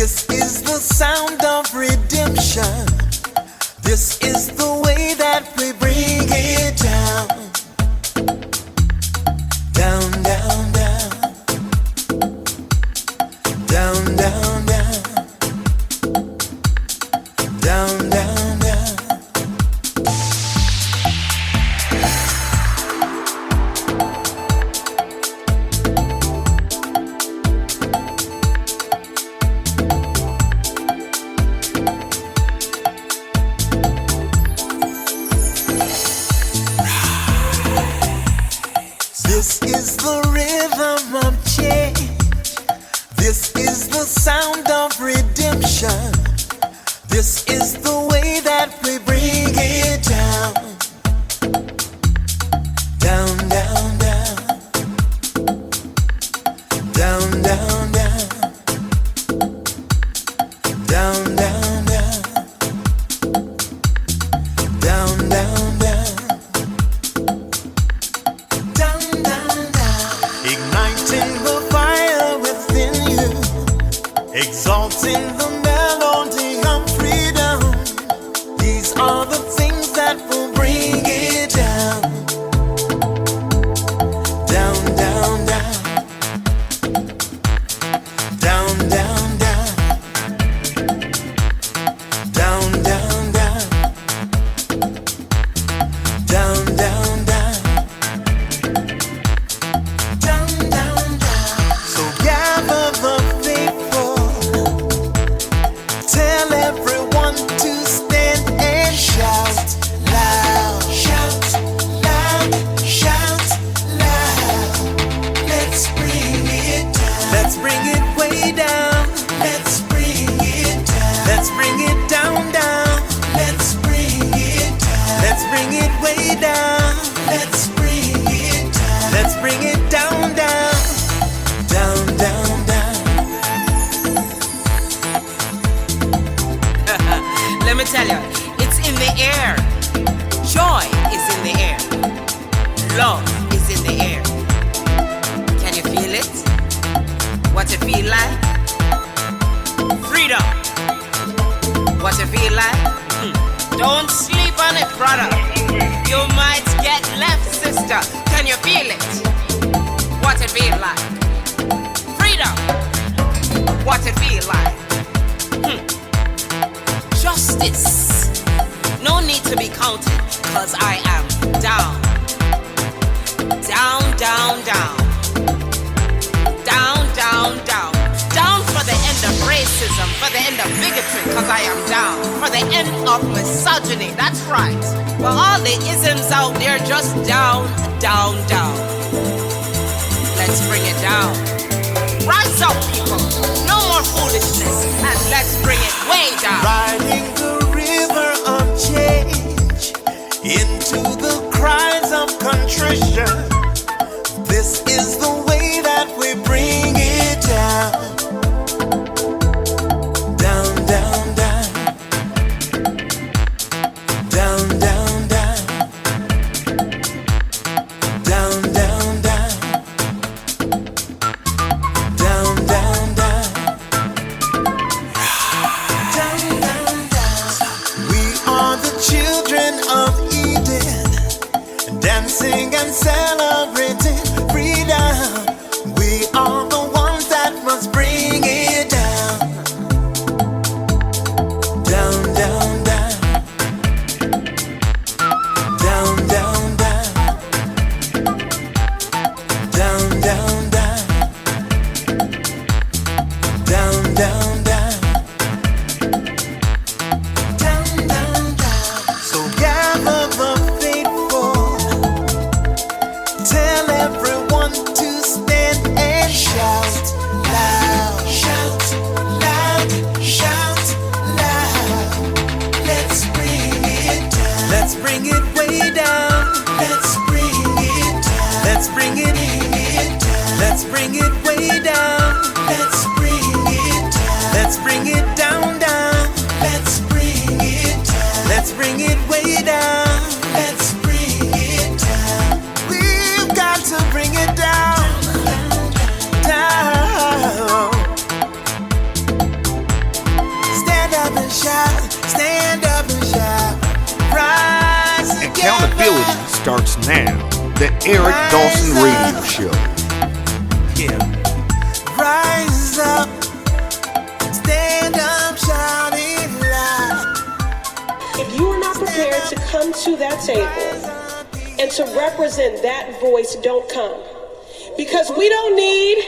This is the sound of redemption. This is the way that we bring it down. Down, down, down. Down, down, down. Down, down, down. This is the rhythm of change. This is the sound of redemption. This is the way that we bring it down. Down, down, down. Down, down, down. Down, down, down. Down, down, down. Igniting the fire within you, exalting the melody of freedom. These are the things that will bring it down. Down, down, down. Down, down, down. Down, down, down. Down, down, down. Tell everyone to stand and shout loud. Shout loud, shout loud. Let's bring it down. Let's bring it way down. Let's bring it down. Let's bring it down, down. Let's bring it down. Let's bring it way down. Let's bring it down. Let's bring it down, down. Down, down, down. Let me tell you, it's in the air. Joy is in the air. Love is in the air. Can you feel it? What you feel like? Freedom. What you feel like? Don't sleep on it, brother. You might get left, sister. Can you feel it? What it feel like? Freedom. What it feel like? Justice. No need to be counted, cause I am down. Down, down, down. Down, down, down. Down for the end of racism, for the end of bigotry, cause I am down. For the end of misogyny, that's right. For all the isms out there, just down, down, down. Let's bring it down. Rise up, people. No more foolishness, and let's bring it way down. Riding the river of change into the cries of contrition. This is the way that we bring it down. Down, down, down. Down, down, down. Down, down, down. Down, down, down. starts now. The Eric Dawson Radio Show. Yeah. Rise up, stand up, shouting loud. If you are not prepared to come to that table and to represent that voice, don't come. Because we don't need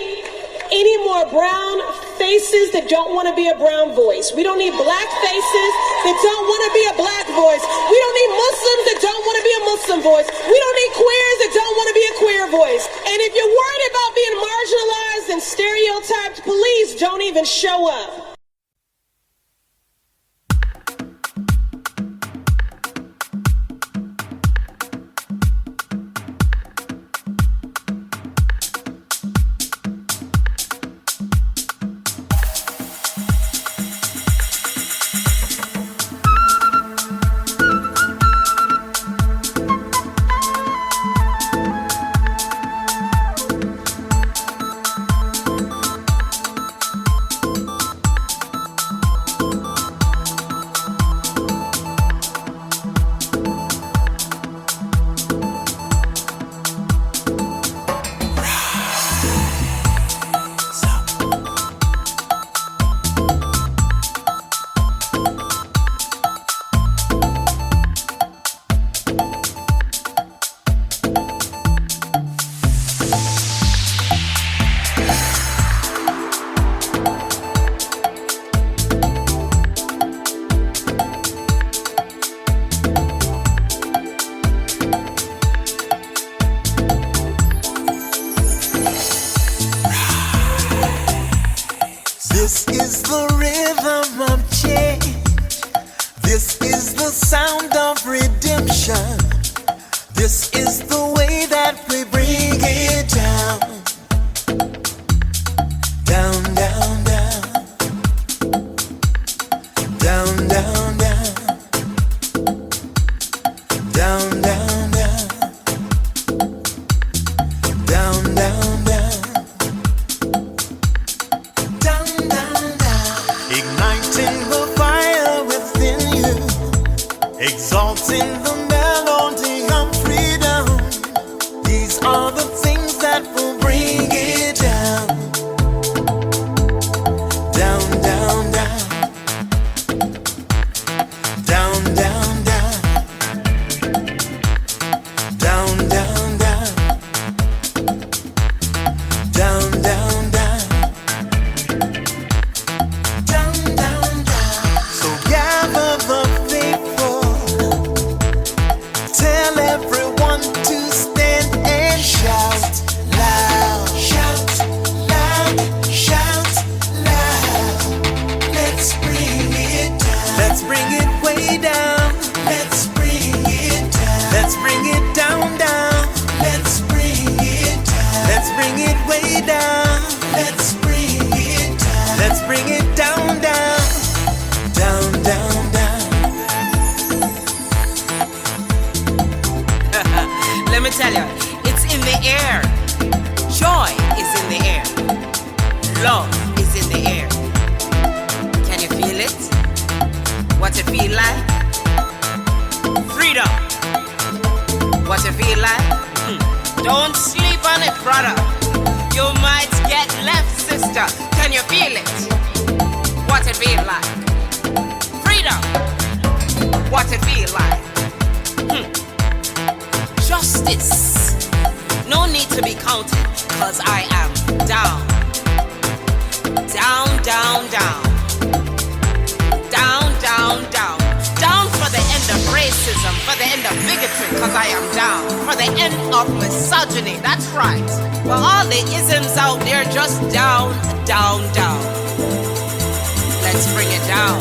any more brown faces that don't want to be a brown voice. We don't need black faces that don't want to be a black voice. We don't need Muslims that don't want to be a Muslim voice. We don't need queers that don't want to be a queer voice. And if you're worried about being marginalized and stereotyped, please don't even show up. This is the rhythm of change. This is the sound of redemption. This is the way that we bring it down. Down, down, down. Down, down, down. Down, down, down. Down, down, down. Igniting the fire within you, exalting the melody of freedom. These are the things that will bring it down. Down, down, down. Down, down, down. Down, down, down. Down, down, down. Let's bring it way down. Let's bring it down. Let's bring it down, down. Let's bring it down. Let's bring it way down. Let's bring it down. Let's bring it down, down. Down, down, down. Let me tell you, it's in the air. Joy is in the air. Love is in the air. Can you feel it? What it feel like? Freedom. What it feel like? Don't sleep on it, brother. You might get left, sister. Can you feel it? What it feel like? Freedom. What it feel like? Justice. No need to be counted, cause I am down. Down, down, down. Down, down, down. Down for the end of racism, for the end of bigotry, cause I am down. For the end of misogyny, that's right. For all the isms out there, just down, down, down. Let's bring it down.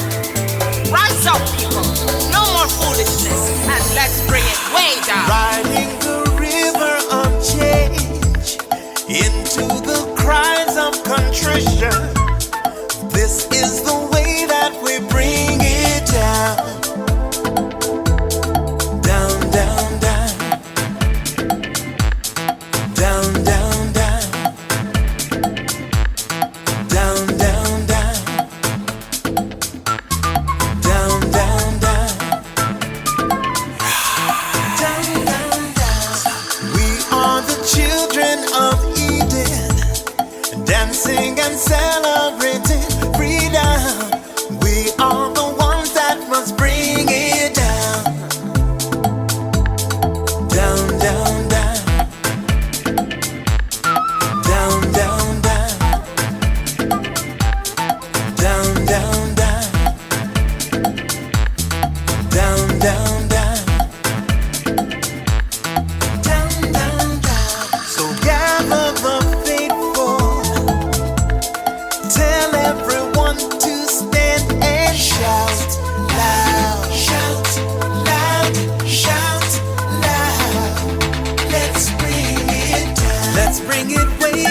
Rise up, people. No more foolishness, and let's bring it way down. Riding the river of change into the cries of contrition. This is the way that we bring it down. Down, down, down. Down, down, down. Down, down, down. Down, down, down. Down, down, down.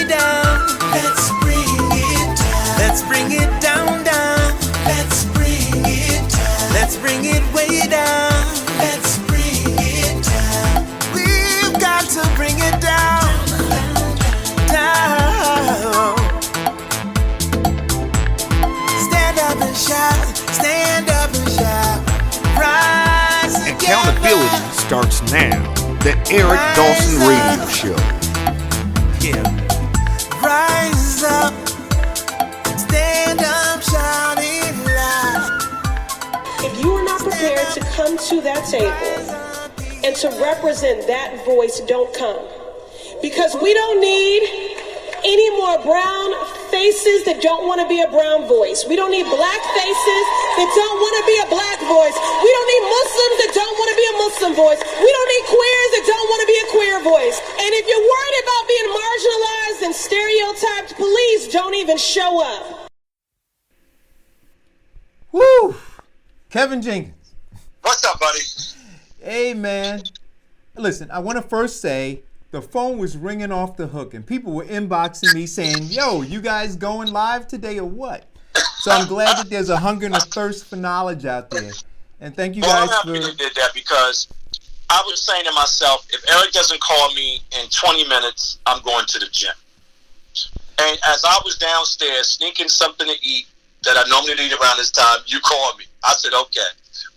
down. Let's bring it down. Let's bring it down, down. Let's bring it down. Let's bring it way down. Let's bring it down. We've got to bring it down. Down. Stand up and shout. Stand up and shout. Rise together. Accountability starts now. The Eric Dawson Radio Show. Yeah. Rise up. Stand up, shout it loud. If you are not prepared to come to that table and to represent that voice, don't come. Because we don't need any more brown faces that don't want to be a brown voice. We don't need black faces that don't want to be a black voice. We don't need Muslims that don't want to be a Muslim voice. We don't need queers that don't want to be a queer voice. And if you're worried about being marginalized and stereotyped, please don't even show up. Woo! Kevin Jenkins. What's up, buddy? Hey, man. Listen, I want to first say the phone was ringing off the hook and people were inboxing me saying, yo, you guys going live today or what? So I'm glad that there's a hunger and a thirst for knowledge out there. And thank you guys I'm happy you did that because I was saying to myself, if Eric doesn't call me in 20 minutes, I'm going to the gym. And as I was downstairs sneaking something to eat that I normally eat around this time, you called me. I said, okay,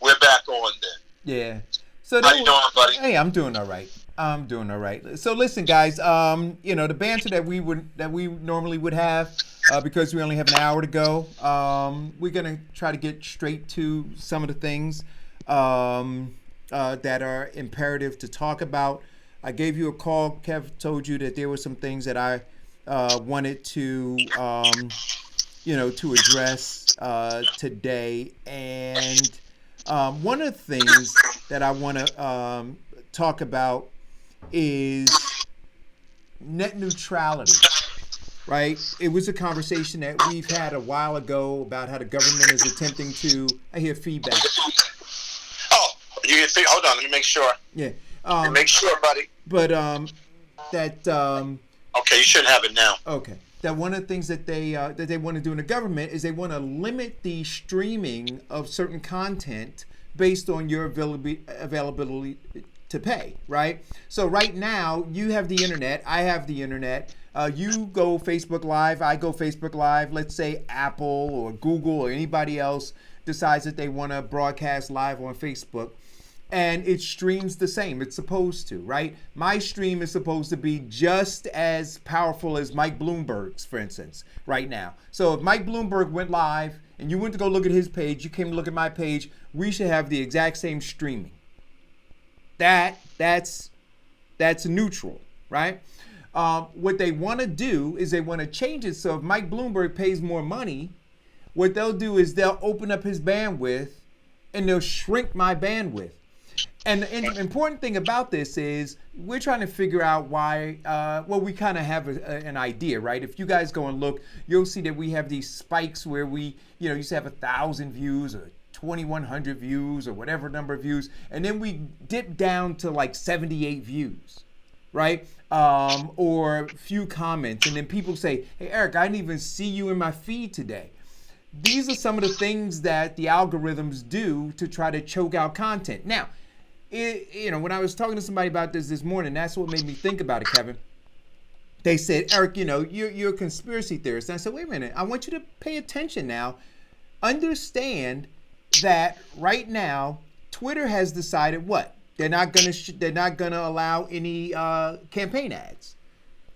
we're back on then. Yeah. So how you doing, buddy? Hey, I'm doing all right. I'm doing all right. So listen, guys. The banter that we normally would have, because we only have an hour to go. We're gonna try to get straight to some of the things that are imperative to talk about. I gave you a call. Kev told you that there were some things that I wanted to address today, and one of the things that I want to talk about is net neutrality, right? It was a conversation that we've had a while ago about how the government is attempting to. I hear feedback. Oh, you hear feedback? Hold on, let me make sure. Yeah. Make sure, buddy. But okay, you shouldn't have it now. Okay. That one of the things that they want to do in the government is they want to limit the streaming of certain content based on your availability to pay, right? So right now, you have the internet, I have the internet, you go Facebook Live, I go Facebook Live. Let's say Apple or Google or anybody else decides that they want to broadcast live on Facebook, and it streams the same. It's supposed to, right? My stream is supposed to be just as powerful as Mike Bloomberg's, for instance, right now. So if Mike Bloomberg went live and you went to go look at his page, you came to look at my page, we should have the exact same streaming. That's neutral, right? What they want to do is they want to change it so if Mike Bloomberg pays more money, what they'll do is they'll open up his bandwidth and they'll shrink my bandwidth. And the important thing about this is we're trying to figure out why, we kind of have an idea, right? If you guys go and look, you'll see that we have these spikes where we, used to have 1,000 views or 2,100 views or whatever number of views. And then we dip down to like 78 views, right? Or few comments. And then people say, hey, Eric, I didn't even see you in my feed today. These are some of the things that the algorithms do to try to choke out content. Now, when I was talking to somebody about this morning, that's what made me think about it, Kevin. They said, Eric, you're a conspiracy theorist. And I said, wait a minute, I want you to pay attention now. Understand that right now, Twitter has decided what? They're not gonna allow any campaign ads,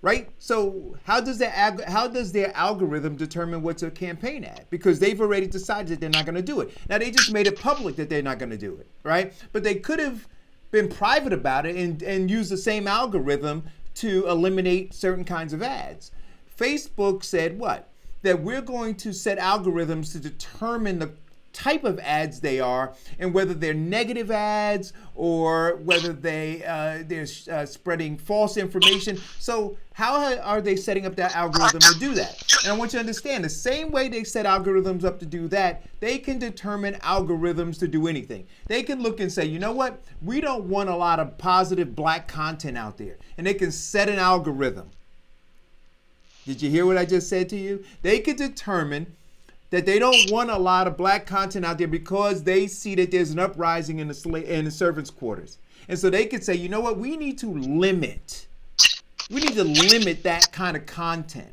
right? So how does their algorithm determine what's a campaign ad? Because they've already decided that they're not going to do it. Now they just made it public that they're not going to do it, right? But they could have been private about it and used the same algorithm to eliminate certain kinds of ads. Facebook said what? That we're going to set algorithms to determine the type of ads they are and whether they're negative ads or whether they're spreading false information. So how are they setting up that algorithm to do that? And I want you to understand the same way they set algorithms up to do that, they can determine algorithms to do anything. They can look and say, you know what? We don't want a lot of positive black content out there. And they can set an algorithm Did you hear what I just said to you? They could determine that they don't want a lot of black content out there because they see that there's an uprising in the servants' quarters. And so they could say, you know what, we need to limit that kind of content.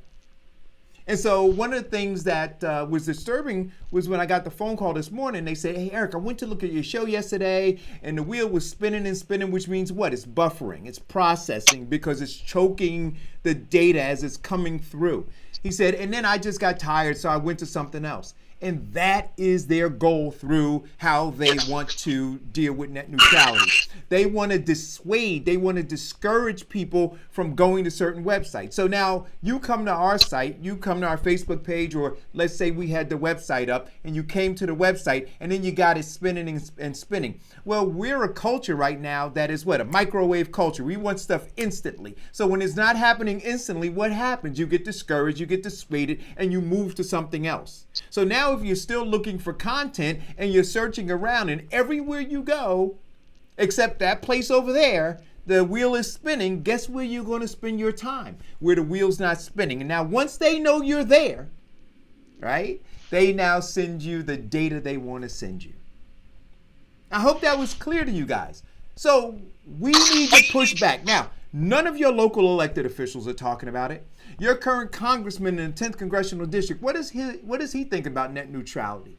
And so one of the things that was disturbing was when I got the phone call this morning. They said, hey, Eric, I went to look at your show yesterday, and the wheel was spinning and spinning, which means what? It's buffering. It's processing because it's choking the data as it's coming through. He said, and then I just got tired, so I went to something else. And that is their goal through how they want to deal with net neutrality. They want to dissuade, they want to discourage people from going to certain websites. So now you come to our site, you come to our Facebook page, or let's say we had the website up and you came to the website and then you got it spinning and spinning. Well, we're a culture right now that is what? A microwave culture. We want stuff instantly. So when it's not happening instantly, what happens? You get discouraged, you get dissuaded, and you move to something else. So now if you're still looking for content and you're searching around and everywhere you go, except that place over there, the wheel is spinning, guess where you're going to spend your time? Where the wheel's not spinning. And now once they know you're there, right, they now send you the data they want to send you. I hope that was clear to you guys. So we need to push back. Now, none of your local elected officials are talking about it. Your current congressman in the 10th congressional district, what does he think about net neutrality?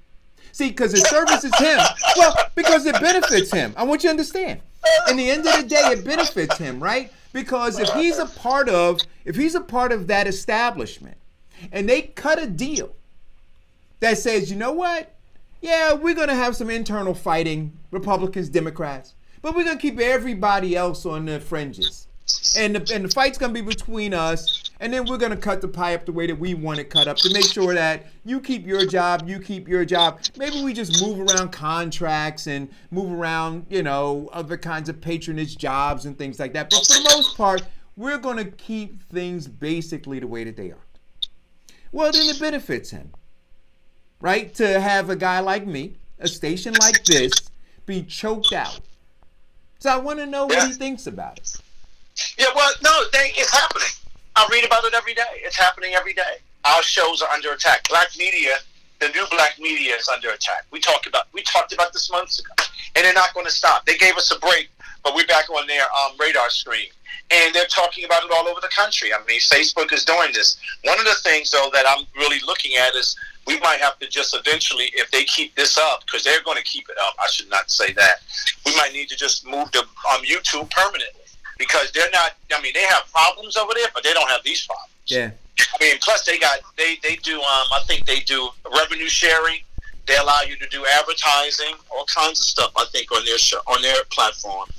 See, because it services him. Well, because it benefits him. I want you to understand. In the end of the day, it benefits him, right? Because if he's a part of that establishment and they cut a deal that says, you know what? Yeah, we're going to have some internal fighting, Republicans, Democrats, but we're going to keep everybody else on the fringes. And the fight's going to be between us, and then we're going to cut the pie up the way that we want it cut up to make sure that you keep your job, you keep your job. Maybe we just move around contracts and move around, other kinds of patronage jobs and things like that. But for the most part, we're going to keep things basically the way that they are. Well, then it benefits him, right? To have a guy like me, a station like this, be choked out. So I want to know what he thinks about it. Yeah, well, no, it's happening. I read about it every day. It's happening every day. Our shows are under attack. Black media, the new black media is under attack. We talked about this months ago, and they're not going to stop. They gave us a break, but we're back on their radar screen, and they're talking about it all over the country. I mean, Facebook is doing this. One of the things, though, that I'm really looking at is we might have to just eventually, if they keep this up, because they're going to keep it up, I should not say that, we might need to just move to YouTube permanently. Because they're not, they have problems over there, but they don't have these problems. Yeah. Plus they do, I think they do revenue sharing. They allow you to do advertising, all kinds of stuff, I think, on their platform.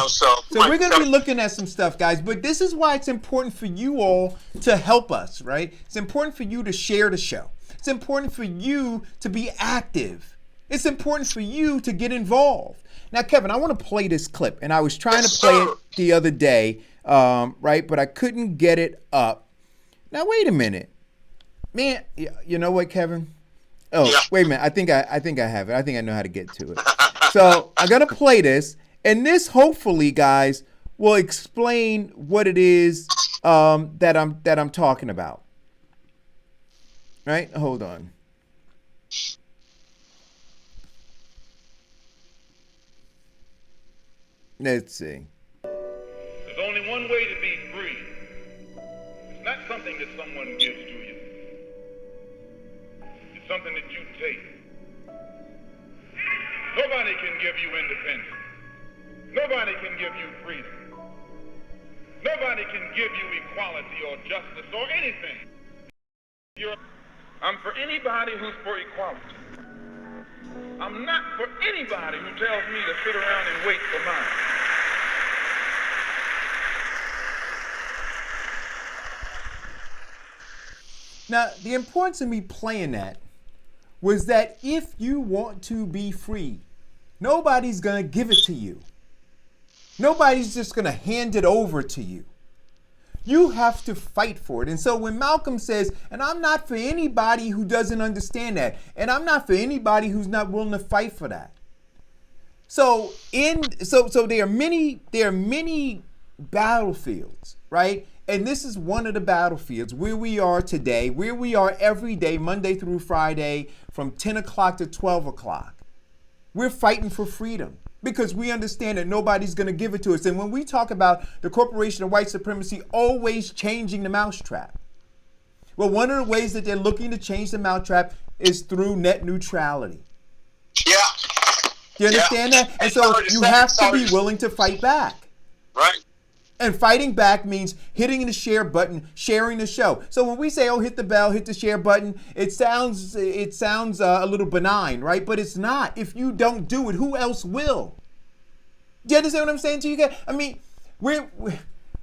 So we're going to be looking at some stuff, guys, but this is why it's important for you all to help us, right? It's important for you to share the show. It's important for you to be active. It's important for you to get involved. Now, Kevin, I want to play this clip, and I was trying to play it the other day, right? But I couldn't get it up. Now, wait a minute, man. You know what, Kevin? Oh, wait a minute. I think I have it. I think I know how to get to it. So I'm gonna play this, and this hopefully, guys, will explain what it is that I'm talking about. Right? Hold on. Let's see. There's only one way to be free. It's not something that someone gives to you. It's something that you take. Nobody can give you independence. Nobody can give you freedom. Nobody can give you equality or justice or anything. I'm for anybody who's for equality. I'm not for anybody who tells me to sit around and wait for mine. Now, the importance of me playing that was that if you want to be free, nobody's going to give it to you. Nobody's just going to hand it over to you. You have to fight for it. And so when Malcolm says, and I'm not for anybody who doesn't understand that, and I'm not for anybody who's not willing to fight for that. So there are many battlefields, right? And this is one of the battlefields where we are today, where we are every day, Monday through Friday, from 10 o'clock to 12 o'clock. We're fighting for freedom because we understand that nobody's going to give it to us. And when we talk about the corporation of white supremacy always changing the mousetrap, well, one of the ways that they're looking to change the mousetrap is through net neutrality. Yeah. Do you understand that? And so you have to be willing to fight back. Right. And fighting back means hitting the share button, sharing the show. So when we say, "Oh, hit the bell, hit the share button," it sounds a little benign, right? But it's not. If you don't do it, who else will? Do you understand what I'm saying to you guys? I mean, we're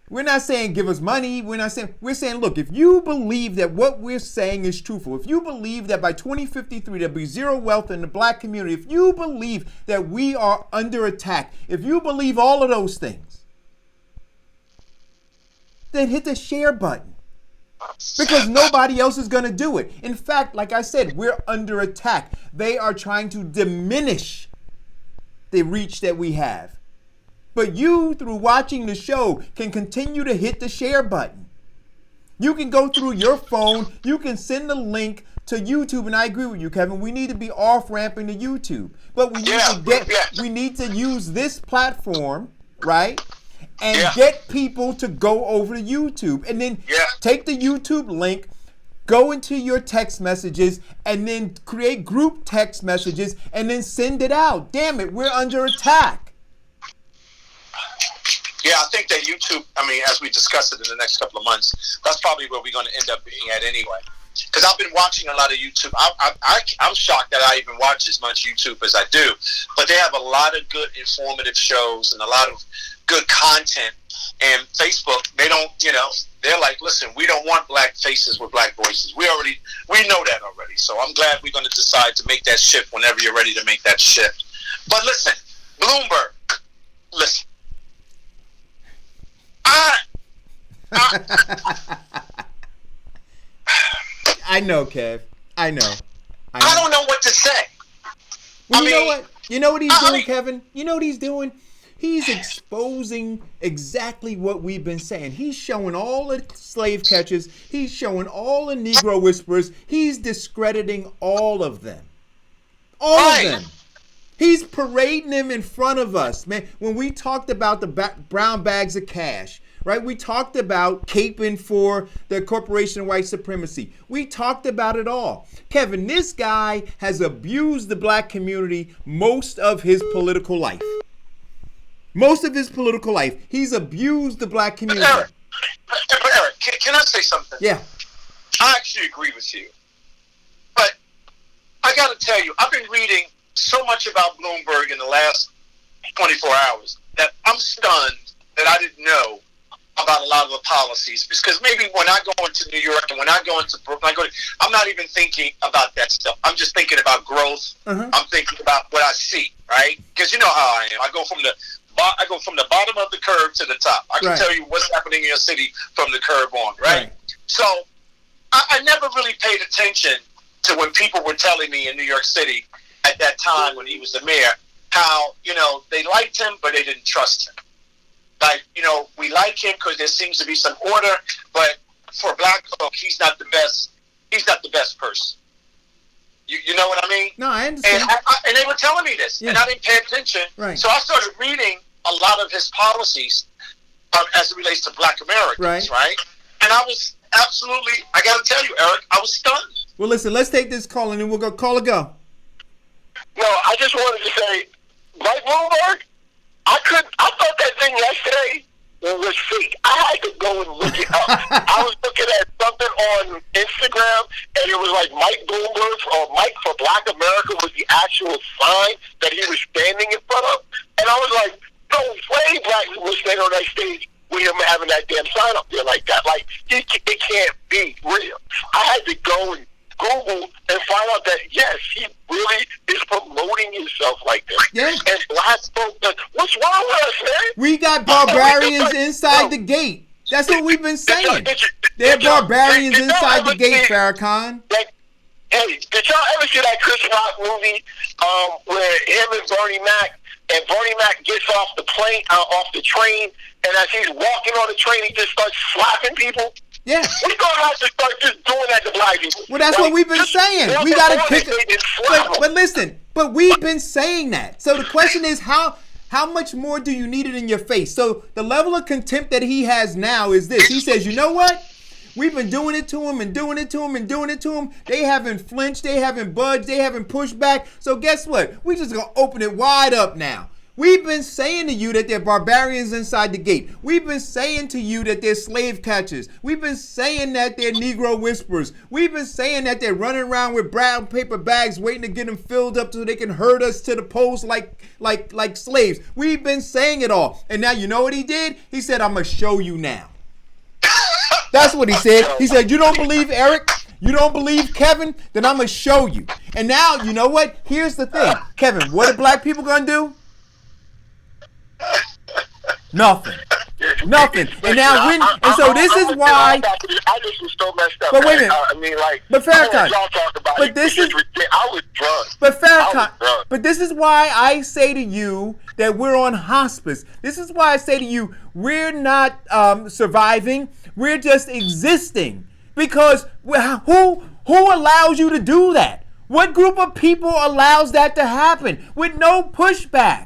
not saying give us money. We're saying, look, if you believe that what we're saying is truthful, if you believe that by 2053 there'll be zero wealth in the black community, if you believe that we are under attack, if you believe all of those things, then hit the share button. Because nobody else is going to do it. In fact, like I said, we're under attack. They are trying to diminish the reach that we have. But you, through watching the show, can continue to hit the share button. You can go through your phone. You can send a link to YouTube. And I agree with you, Kevin. We need to be off-ramping to YouTube. But we need to use this platform, right? And get people to go over to YouTube. And then take the YouTube link, go into your text messages, and then create group text messages, and then send it out. Damn it, we're under attack. Yeah, I think that YouTube, as we discuss it in the next couple of months, that's probably where we're going to end up being at anyway. Because I've been watching a lot of YouTube. I'm shocked that I even watch as much YouTube as I do. But they have a lot of good informative shows and a lot of good content. And Facebook, they don't, they're like, listen, we don't want black faces with black voices. We know that already. So I'm glad we're going to decide to make that shift whenever you're ready to make that shift. But listen, Bloomberg, listen. I know, Kev. I know. I don't know what to say. Well, you know what? You know what he's doing, Kevin? You know what he's doing? He's exposing exactly what we've been saying. He's showing all the slave catchers. He's showing all the Negro whisperers. He's discrediting all of them. All of them. He's parading them in front of us, man. When we talked about the brown bags of cash, right? We talked about caping for the corporation of white supremacy. We talked about it all. Kevin, this guy has abused the black community most of his political life. Most of his political life, he's abused the black community. Eric, can I say something? Yeah. I actually agree with you. But I got to tell you, I've been reading so much about Bloomberg in the last 24 hours that I'm stunned that I didn't know about a lot of the policies. Because maybe when I go into New York and when I go into Brooklyn, I'm not even thinking about that stuff. I'm just thinking about growth. I'm thinking about what I see, right? Because you know how I am. I go from the bottom of the curve to the top. I can tell you what's happening in your city from the curve on, right? So I never really paid attention to when people were telling me in New York City at that time when he was the mayor, how, they liked him, but they didn't trust him. Like, we like him because there seems to be some order, but for black folk, he's not the best person. You know what I mean? No, I understand. And they were telling me this, and I didn't pay attention. Right. So I started reading a lot of his policies as it relates to black Americans, right? And I was absolutely, I got to tell you, Eric, I was stunned. Well, listen, let's take this call, and then we'll go call a go. No, I just wanted to say, like Bloomberg, I thought that thing yesterday was fake. I had to go and look it up. I was looking at something on Instagram, and it was like Mike Bloomberg or Mike for Black America was the actual sign that he was standing in front of. And I was like, no way black people were standing on that stage with him having that damn sign up there like that. Like, it can't be real. I had to go and Google and find out that, yes, he really is promoting himself like this. Yeah. And black folk, what's wrong with us, man? We got barbarians inside the gate. That's what we've been saying. They're barbarians inside the gate, Farrakhan. Hey, did y'all ever see that Chris Rock movie where him and Bernie Mac and Bernie Mac gets off the plane, off the train, and as he's walking on the train, he just starts slapping people. Yeah. We're gonna have to start just doing that to black people. Well, that's what we've been saying. We gotta kick it. But But listen, but we've been saying that. So the question is, how much more do you need it in your face? So the level of contempt that he has now is this. He says, you know what? We've been doing it to him and doing it to him and doing it to him. They haven't flinched. They haven't budged. They haven't pushed back. So guess what? We just gonna open it wide up now. We've been saying to you that they're barbarians inside the gate. We've been saying to you that they're slave catchers. We've been saying that they're Negro whisperers. We've been saying that they're running around with brown paper bags waiting to get them filled up so they can herd us to the post like slaves. We've been saying it all. And now you know what he did? He said, I'm going to show you now. That's what he said. He said, you don't believe Eric? You don't believe Kevin? Then I'm going to show you. And now, you know what? Here's the thing. Kevin, what are black people going to do? Nothing. And now so this is why. I just was so messed up. But wait a minute. I mean, like, but Farrakhan. Y'all talk about But it. this is. I was drunk. But Farrakhan. I was drunk. But this is why I say to you that we're on hospice. This is why I say to you we're not surviving. We're just existing. Because who allows you to do that? What group of people allows that to happen with no pushback?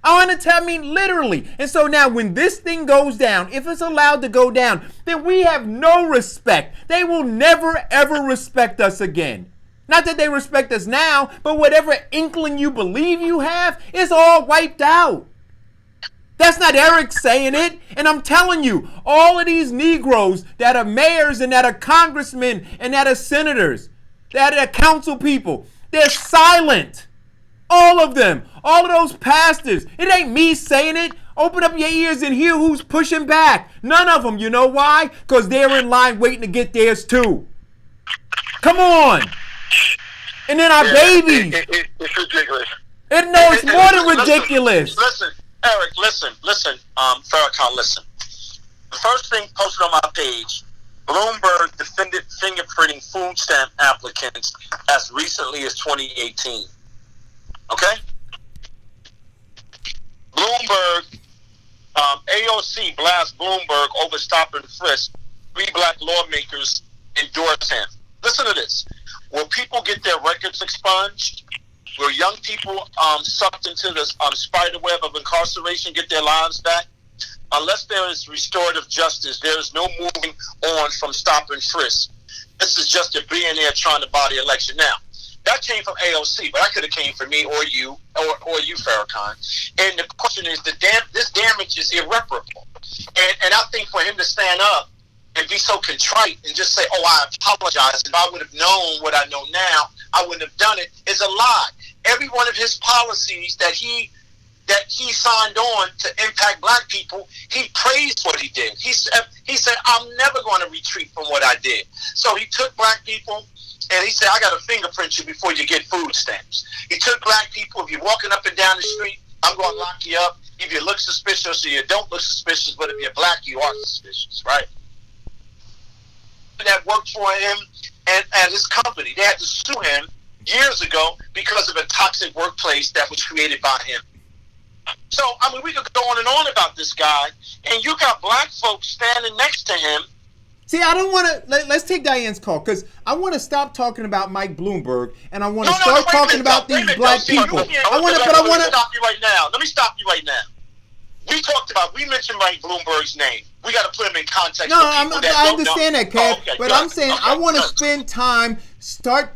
I mean, literally. And so now when this thing goes down, if it's allowed to go down, then we have no respect. They will never, ever respect us again. Not that they respect us now, but whatever inkling you believe you have, it's all wiped out. That's not Eric saying it. And I'm telling you, all of these Negroes that are mayors and that are congressmen and that are senators, that are council people, they're silent. All of them. All of those pastors. It ain't me saying it. Open up your ears and hear who's pushing back. None of them. You know why? Because they're in line waiting to get theirs too. Come on. And then our babies. It's ridiculous. It's more than ridiculous. Listen, Eric, listen, Farrakhan, listen. The first thing posted on my page, Bloomberg defended fingerprinting food stamp applicants as recently as 2018. Okay? Bloomberg, AOC blasts Bloomberg over stop and frisk. 3 black lawmakers endorse him. Listen to this. Will people get their records expunged? Will young people sucked into the spider web of incarceration get their lives back? Unless there is restorative justice, there is no moving on from stop and frisk. This is just a billionaire trying to buy the election. Now, that came from AOC, but that could have came from me or you, or you, Farrakhan. And the question is, this damage is irreparable. And I think for him to stand up and be so contrite and just say, oh, I apologize. If I would have known what I know now, I wouldn't have done it, is a lie. Every one of his policies that he signed on to impact black people, he praised what he did. He said, I'm never going to retreat from what I did. So he took black people, and he said, I got to fingerprint you before you get food stamps. He took black people, if you're walking up and down the street, I'm going to lock you up. If you look suspicious or you don't look suspicious, but if you're black, you are suspicious, right? That worked for him and his company. They had to sue him years ago because of a toxic workplace that was created by him. So, I mean, we could go on and on about this guy, and you got black folks standing next to him. See, I don't want to. Let's take Diane's call because I want to stop talking about Mike Bloomberg and I want to start talking about these black people. Let me stop you right now. We mentioned Mike Bloomberg's name. We got to put him in context. No, I understand that, Kev. But I'm saying I want to spend time.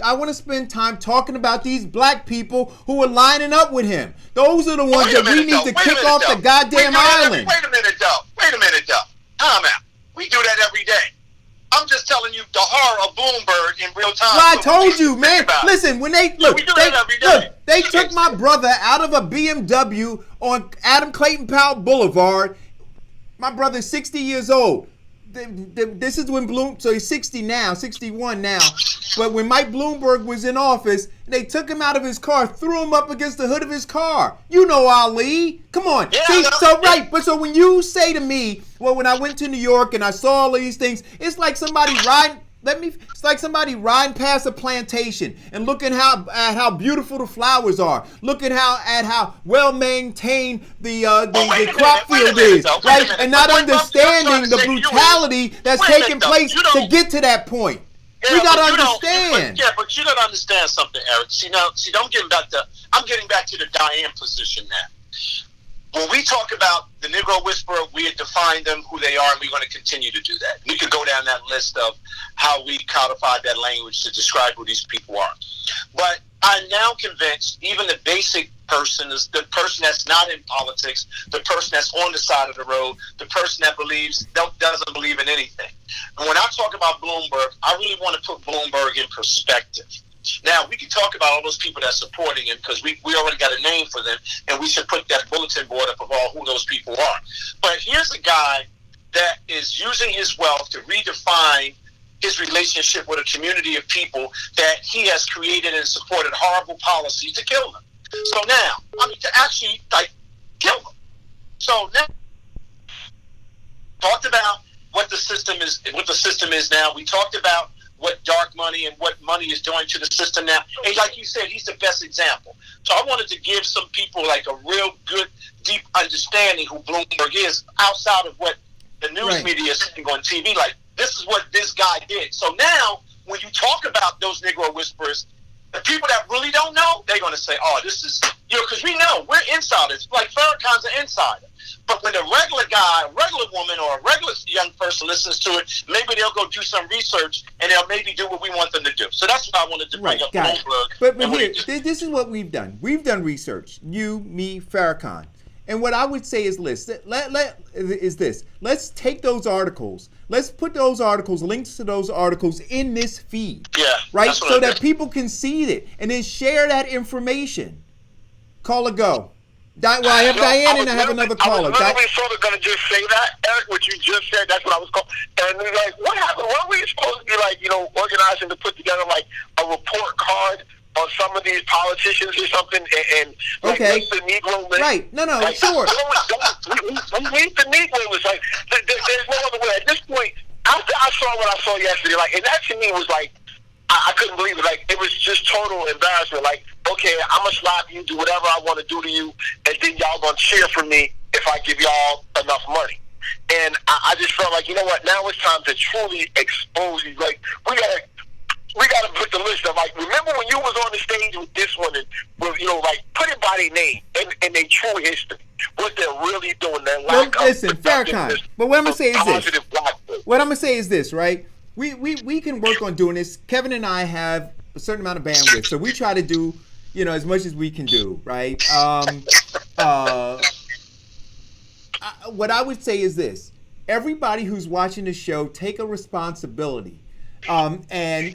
I want to spend time talking about these black people who are lining up with him. Those are the ones that we need to kick off the goddamn island. Wait a minute, though. Time out. We do that every day. I'm just telling you the horror of Bloomberg in real time. Well, I told you, man. Listen, when they they took my brother out of a BMW on Adam Clayton Powell Boulevard. My brother's 60 years old. This is when so he's 60 now, 61 now. But when Mike Bloomberg was in office, they took him out of his car, threw him up against the hood of his car. You know Ali. Come on. Yeah, see, but when you say to me, well, when I went to New York and I saw all of these things, it's like somebody riding. It's like somebody riding past a plantation and looking at how beautiful the flowers are. Look at how well maintained the crop field is, right? And not understanding the brutality that's taking place to get to that point. We gotta understand. But you gotta understand something, Eric. I'm getting back to the Diane position now. When we talk about the Negro Whisperer, we have defined them, who they are, and we're going to continue to do that. We could go down that list of how we codified that language to describe who these people are. But I'm now convinced even the basic person, is the person that's not in politics, the person that's on the side of the road, the person that doesn't believe in anything. And when I talk about Bloomberg, I really want to put Bloomberg in perspective. Now, we can talk about all those people that are supporting him because we already got a name for them, and we should put that bulletin board up of all who those people are. But here's a guy that is using his wealth to redefine his relationship with a community of people that he has created and supported horrible policies to kill them. So now, to actually, kill them. So now, talked about what the system is now. We talked about what dark money and what money is doing to the system now. And like you said, he's the best example. So I wanted to give some people a real good, deep understanding who Bloomberg is outside of what the news media is saying on TV. This is what this guy did. So now, when you talk about those Negro Whisperers, the people that really don't know, they're going to say, oh, this is, because we know, we're insiders. Like Farrakhan's an insider. But when a regular guy, a regular woman, or a regular young person listens to it, maybe they'll go do some research and they'll maybe do what we want them to do. So that's what I wanted to bring up. Bloomberg. But here, this is what we've done. We've done research. You, me, Farrakhan. And what I would say is this. Let's take those articles. Let's put those articles, links to those articles in this feed. Yeah. Right? So that people can see it and then share that information. Call a go. I have Diane and I have another caller. I was literally sort of going to just say that, Eric, what you just said. That's what I was calling. And what happened? What were we supposed to be organizing to put together a report card on some of these politicians or something and make the Negro list? Right. No, sure. We need the Negro list. There's no other way. At this point, after I saw what I saw yesterday, and that to me was I couldn't believe it. It was just total embarrassment. Okay, I'm going to slap you, do whatever I want to do to you, and then y'all going to cheer for me if I give y'all enough money. And I just felt you know what, now it's time to truly expose you. We got to put the list of, remember when you was on the stage with this one, and, put it by their name and their true history, what they're really doing, their lack of Farrakhan. But what I'm going to say is this. What I'm going to say is this, right? We can work on doing this. Kevin and I have a certain amount of bandwidth, so we try to do, as much as we can do, right? What I would say is this: everybody who's watching the show, take a responsibility, and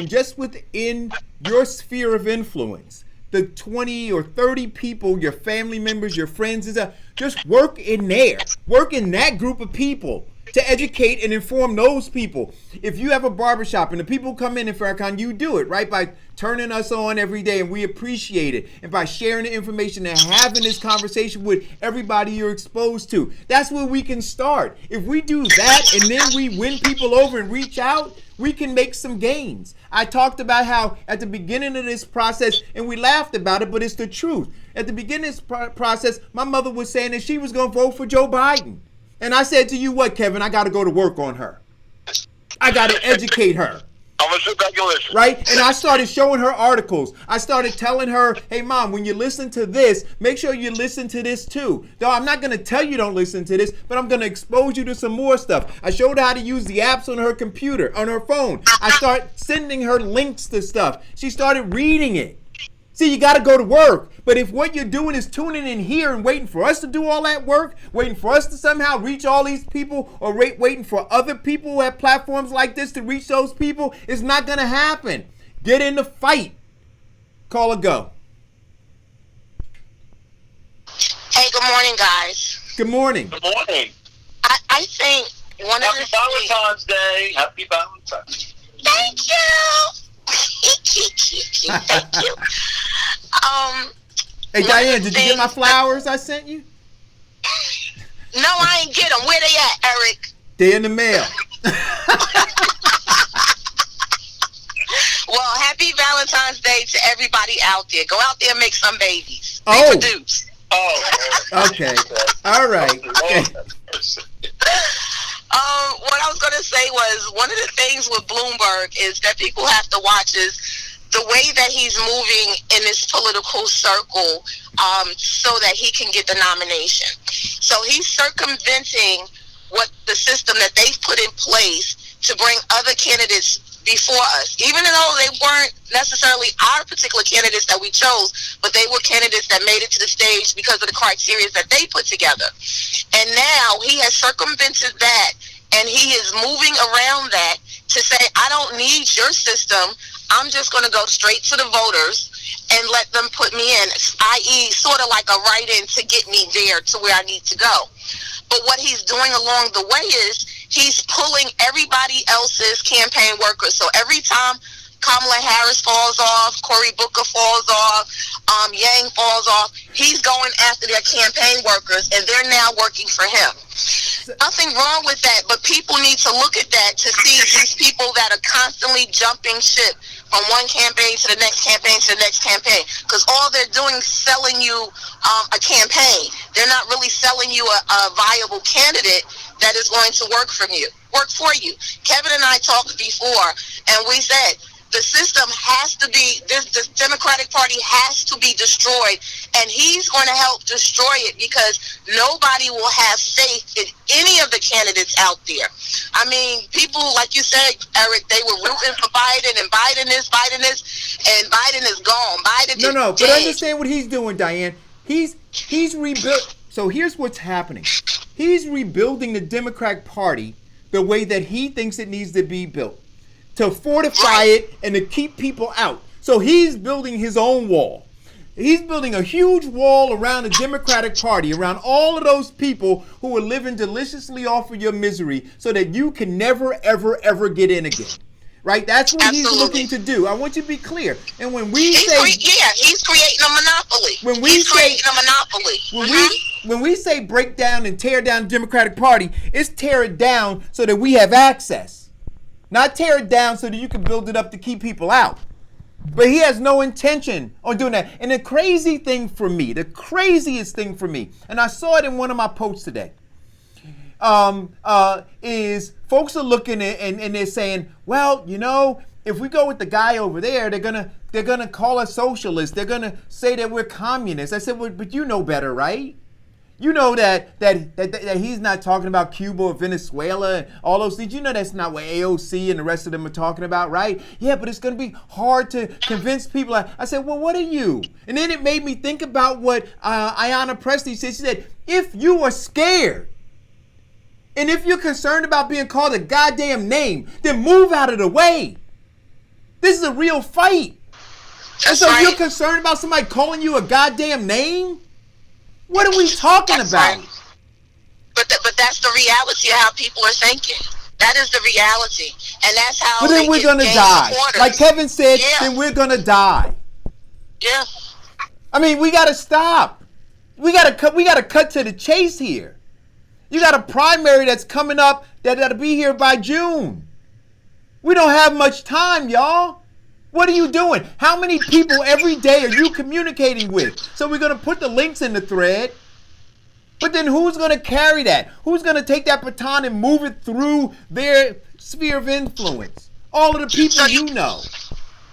just within your sphere of influence, the 20 or 30 people, your family members, your friends, just work in there, work in that group of people to educate and inform those people. If you have a barbershop and the people come in Farrakhan, you do it, right? By turning us on every day, and we appreciate it. And by sharing the information and having this conversation with everybody you're exposed to. That's where we can start. If we do that and then we win people over and reach out, we can make some gains. I talked about how at the beginning of this process, and we laughed about it, but it's the truth. At the beginning of this process, my mother was saying that she was going to vote for Joe Biden. And I said to you, what, Kevin? I got to go to work on her. I got to educate her. I'm going to sit back and listen. Right? And I started showing her articles. I started telling her, hey, Mom, when you listen to this, make sure you listen to this too. Though I'm not going to tell you don't listen to this, but I'm going to expose you to some more stuff. I showed her how to use the apps on her computer, on her phone. I started sending her links to stuff. She started reading it. See, you got to go to work. But if what you're doing is tuning in here and waiting for us to do all that work, waiting for us to somehow reach all these people, or waiting for other people who have platforms like this to reach those people, it's not going to happen. Get in the fight. Call a go. Hey, good morning, guys. Good morning. Good morning. I think one of the Happy Valentine's Day. Happy Valentine's. Thank you. Thank you. Hey, Diane, did you get my flowers I sent you? No, I ain't get them. Where they at, Eric? They're in the mail. Well, happy Valentine's Day to everybody out there. Go out there and make some babies. Oh. Reproduce. Okay. All right. Okay. What I was going to say was one of the things with Bloomberg is that people have to watch is the way that he's moving in this political circle so that he can get the nomination. So he's circumventing what the system that they've put in place to bring other candidates before us, even though they weren't necessarily our particular candidates that we chose, but they were candidates that made it to the stage because of the criteria that they put together. And now he has circumvented that, and he is moving around that to say, I don't need your system. I'm just going to go straight to the voters and let them put me in, i.e. sort of like a write-in to get me there to where I need to go. But what he's doing along the way is he's pulling everybody else's campaign workers. So every time Kamala Harris falls off, Cory Booker falls off, Yang falls off, he's going after their campaign workers, and they're now working for him. Nothing wrong with that, but people need to look at that to see these people that are constantly jumping ship from one campaign to the next campaign to the next campaign, because all they're doing is selling you a campaign. They're not really selling you a viable candidate that is going to work for you. Kevin and I talked before, and we said the system has to be, this Democratic Party has to be destroyed, and he's going to help destroy it because nobody will have faith in any of the candidates out there. I mean, people, like you said, Eric, they were rooting for Biden, and Biden is, and Biden is gone. Biden is No, but dead. understand what he's doing, Diane. He's rebuilt. So here's what's happening. He's rebuilding the Democratic Party the way that he thinks it needs to be built, to fortify it and to keep people out. So he's building his own wall. He's building a huge wall around the Democratic Party, around all of those people who are living deliciously off of your misery so that you can never, ever, ever get in again. Right? That's what he's looking to do. I want you to be clear. And when we he's creating a monopoly. When we say break down and tear down the Democratic Party, it's tear it down so that we have access. Not tear it down so that you can build it up to keep people out. But he has no intention on doing that. And the craziest thing for me, and I saw it in one of my posts today, is folks are looking at and they're saying, well, you know, if we go with the guy over there, they're gonna call us socialists. They're gonna say that we're communists. I said, well, but you know better, right? You know that he's not talking about Cuba or Venezuela and all those things. You know that's not what AOC and the rest of them are talking about, right? Yeah, but it's going to be hard to convince people. I said, well, what are you? And then it made me think about what Ayanna Pressley said. She said, if you are scared and if you're concerned about being called a goddamn name, then move out of the way. This is a real fight. And so you're concerned about somebody calling you a goddamn name? What are we talking about? Right. But that's the reality of how people are thinking. That is the reality, and that's how. But then we're gonna die, like Kevin said. Then we're gonna die. Yeah. I mean, we gotta stop. We gotta cut to the chase here. You got a primary that's coming up that'll be here by June. We don't have much time, y'all. What are you doing? How many people every day are you communicating with? So we're going to put the links in the thread. But then who's going to carry that? Who's going to take that baton and move it through their sphere of influence? All of the people you know.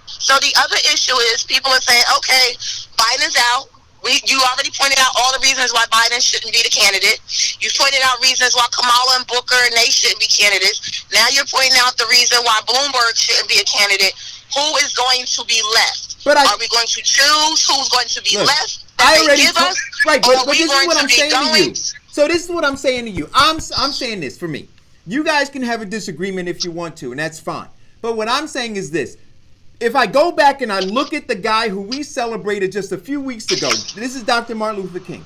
So the other issue is people are saying, okay, Biden's out. You already pointed out all the reasons why Biden shouldn't be the candidate. You pointed out reasons why Kamala and Booker and they shouldn't be candidates. Now you're pointing out the reason why Bloomberg shouldn't be a candidate. Who is going to be left? Are we going to choose who's going to be left? I already right, but this is what I'm saying to you. So this is what I'm saying to you. I'm saying this for me. You guys can have a disagreement if you want to, and that's fine. But what I'm saying is this. If I go back and I look at the guy who we celebrated just a few weeks ago, this is Dr. Martin Luther King,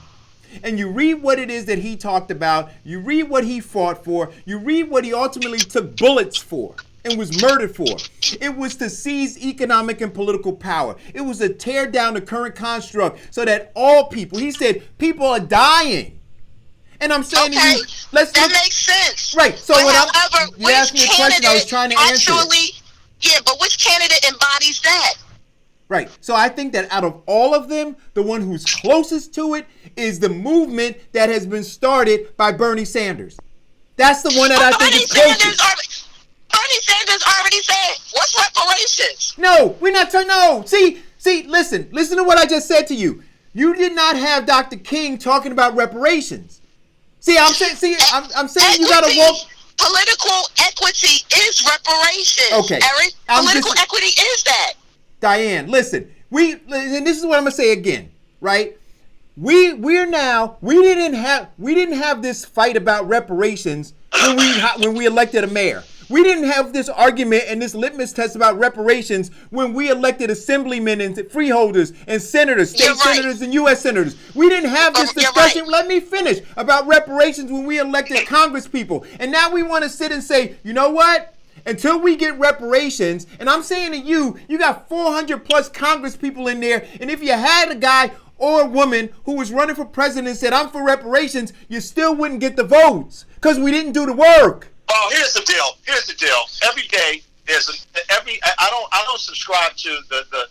and you read what it is that he talked about, you read what he fought for, you read what he ultimately took bullets for and was murdered for. It was to seize economic and political power. It was to tear down the current construct so that all people, he said, people are dying. And I'm saying to you, that makes sense. Right. So but when however, you asked me a question, I was trying to answer it. Yeah, but which candidate embodies that? Right. So I think that out of all of them, the one who's closest to it is the movement that has been started by Bernie Sanders. That's the one that I think is closest. Bernie Sanders already said, what's reparations? No, we're not talking. No. See, listen to what I just said to you. You did not have Dr. King talking about reparations. I'm saying you gotta walk. Political equity is reparations. Okay. Eric, political equity is that. Diane, listen. And this is what I'm gonna say again, right? We didn't have this fight about reparations when we elected a mayor. We didn't have this argument and this litmus test about reparations when we elected assemblymen and freeholders and senators, state senators and U.S. senators. We didn't have this discussion, let me finish, about reparations when we elected Congress people. And now we want to sit and say, you know what? Until we get reparations, and I'm saying to you, you got 400 plus Congress people in there, and if you had a guy or a woman who was running for president and said, I'm for reparations, you still wouldn't get the votes because we didn't do the work. Oh, here's the deal. Every day I don't subscribe to the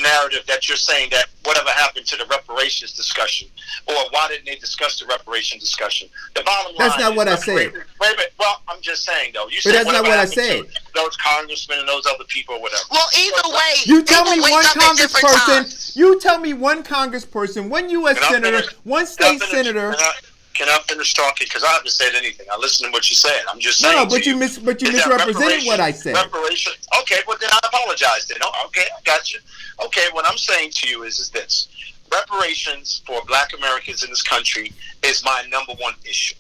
narrative that you're saying that whatever happened to the reparations discussion, or why didn't they discuss the reparations discussion? The bottom line. That's not what I said. Wait a minute. Well, I'm just saying though. You but said that's not what I said. Those congressmen and those other people, or whatever. Well, either way, you tell me one congressperson. You tell me one congressperson, one U.S. senator, one state senator. Can I finish talking? Because I haven't said anything. I listened to what you said. I'm just saying. No, but you misrepresented what I said. Reparation. Okay, well then I apologize. Then okay, I got you. Okay, what I'm saying to you is this: reparations for Black Americans in this country is my number one issue.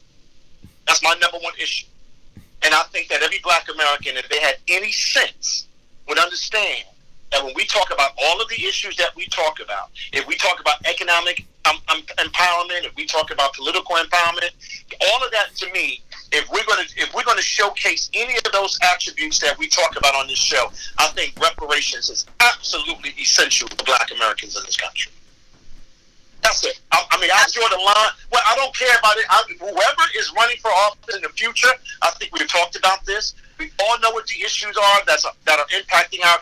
That's my number one issue, and I think that every Black American, if they had any sense, would understand that when we talk about all of the issues that we talk about, if we talk about economic empowerment, if we talk about political empowerment, all of that to me, if we're going to showcase any of those attributes that we talk about on this show, I think reparations is absolutely essential for Black Americans in this country. That's it. I mean, I draw the line. Well, I don't care about it. Whoever is running for office in the future, I think we've talked about this. We all know what the issues are that are impacting our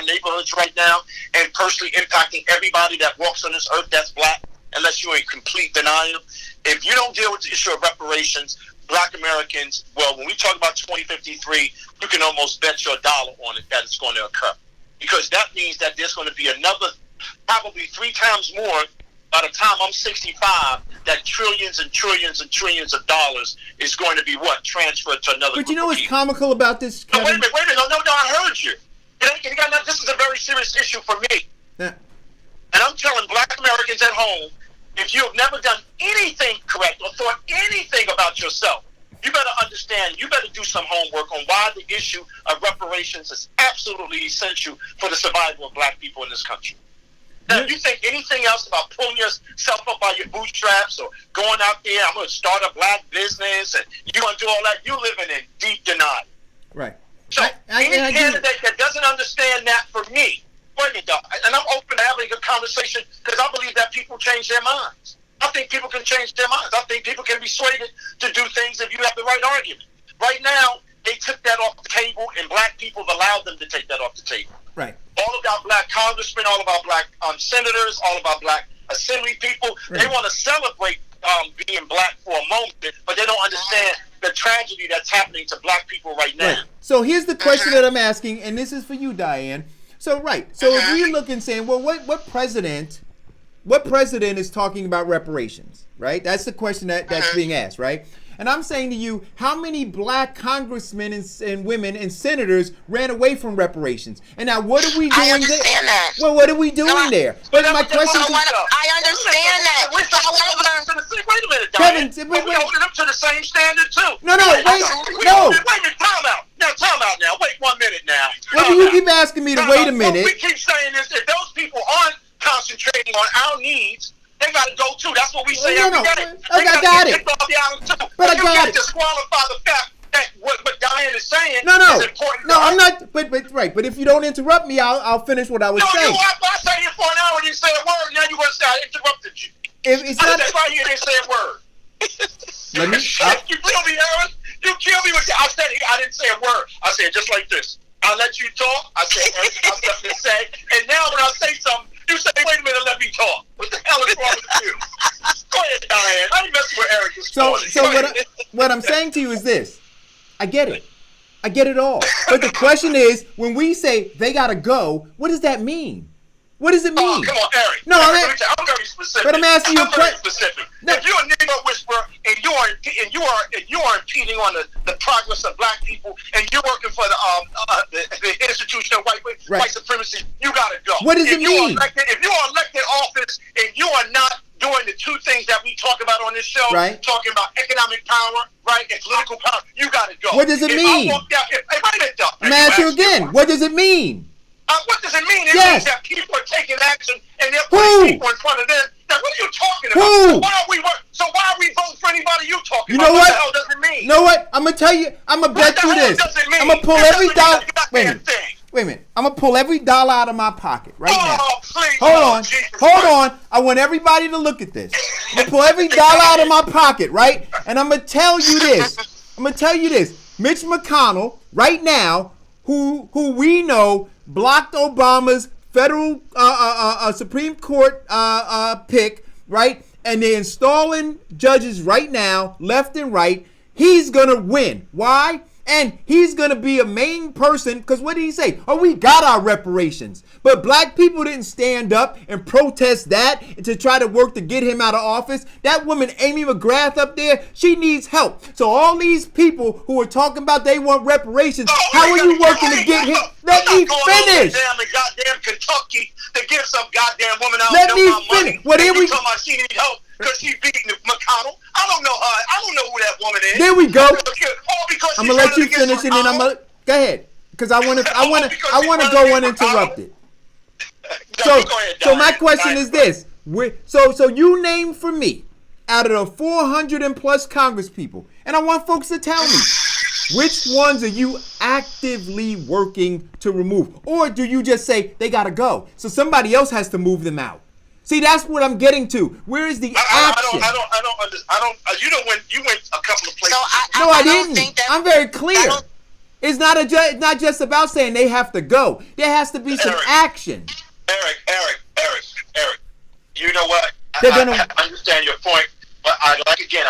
neighborhoods right now, and personally impacting everybody that walks on this earth that's Black, unless you're in complete denial. If you don't deal with the issue of reparations, Black Americans, well, when we talk about 2053, you can almost bet your dollar on it that it's going to occur. Because that means that there's going to be another, probably 3 times more, by the time I'm 65, that trillions and trillions and trillions of dollars is going to be transferred to another. But you know what's comical about this, Kevin? No, wait a minute. No, I heard you. This is a very serious issue for me. Yeah. And I'm telling Black Americans at home, if you have never done anything correct or thought anything about yourself, you better understand, you better do some homework on why the issue of reparations is absolutely essential for the survival of Black people in this country. Now, if you think anything else about pulling yourself up by your bootstraps or going out there, I'm going to start a Black business and you're going to do all that, you're living in deep denial. Right. So any candidate that doesn't understand that, for me, and I'm open to having a good conversation because I believe that people change their minds. I think people can change their minds. I think people can be swayed to do things if you have the right argument. Right now, they took that off the table, and Black people have allowed them to take that off the table. Right. All of our Black congressmen, all of our Black senators, all of our Black assembly people, they want to celebrate being Black for a moment, but they don't understand the tragedy that's happening to Black people right now. Right. So here's the question that I'm asking, and this is for you, Diane. So if we look and saying, well, what president is talking about reparations, right? That's the question that's being asked, right? And I'm saying to you, how many Black congressmen and women and senators ran away from reparations? And now what are we doing I understand that. Well, what are we doing there? But my question is, I understand that. Wait a minute, Diane. We're holding up to the same standard too. No. Wait a minute, time out. Now, wait 1 minute now. Well, you keep asking me to wait a minute. What we keep saying is that those people aren't concentrating on our needs. They got to go too. That's what we say every day. I got it. But I got it. You can't disqualify the fact that what Diane is saying is important. No, I'm not. But right. But if you don't interrupt me, I'll finish what I was saying. I sat here for an hour and didn't say a word. Now you're going to say I interrupted you. It's not. That's why you didn't say a word. Let me. You kill me, Aaron. You kill me with I said I didn't say a word. I said just like this. I let you talk. I say, Eric, I've something to say. And now when I say something, you say, wait a minute, let me talk. What the hell is wrong with you? Go ahead, Diane. I ain't messing with Eric this morning. So what I'm saying to you is this. I get it. I get it all. But the question is, when we say they got to go, what does that mean? What does it mean? Oh, come on, Eric. No, Eric, I'm very specific. But I'm asking you a question. Specific. No. If you're a Negro whisperer and you are impeding on the progress of black people and you're working for the institution of white supremacy, you gotta go. What does it mean? If you are elected office and you are not doing the two things that we talk about on this show, talking about economic power, right, and political power, you gotta go. What does it mean? I'm asking you again. What does it mean? What does it mean? It means that people are taking action and they're putting people in front of them. Now, what are you talking about? So why are we voting for anybody you talking about? What the hell does it mean? You know what? I'm going to tell you. I'm going to bet you this. I'm going to pull every dollar. Wait a minute. I'm going to pull every dollar out of my pocket right now. Please. Hold on. I want everybody to look at this. I'm going to pull every dollar out of my pocket, right? And I'm going to tell you this. Mitch McConnell, right now, who we know blocked Obama's federal Supreme Court pick, right? And they're installing judges right now, left and right. He's going to win. Why? And he's going to be a main person, because what did he say? Oh, we got our reparations. But black people didn't stand up and protest that to try to work to get him out of office. That woman, Amy McGrath up there, she needs help. So all these people who are talking about they want reparations, how are you working to get him? Let me finish. Goddamn Kentucky to give some goddamn woman out. Let me finish. Well, here we go. She needs help because she beating McConnell. I don't know her. I don't know who that woman is. There we go. I'm gonna let you finish, and then I'm gonna go ahead because I want to go uninterrupted. So my question is this: so you name for me out of the 400 and plus Congress people, and I want folks to tell me which ones are you actively working to remove, or do you just say they gotta go? So somebody else has to move them out. See, that's what I'm getting to. Where is the action? You went a couple of places. I didn't. I'm very clear. It's not just about saying they have to go. There has to be some action. Eric. You know what? I understand your point, but I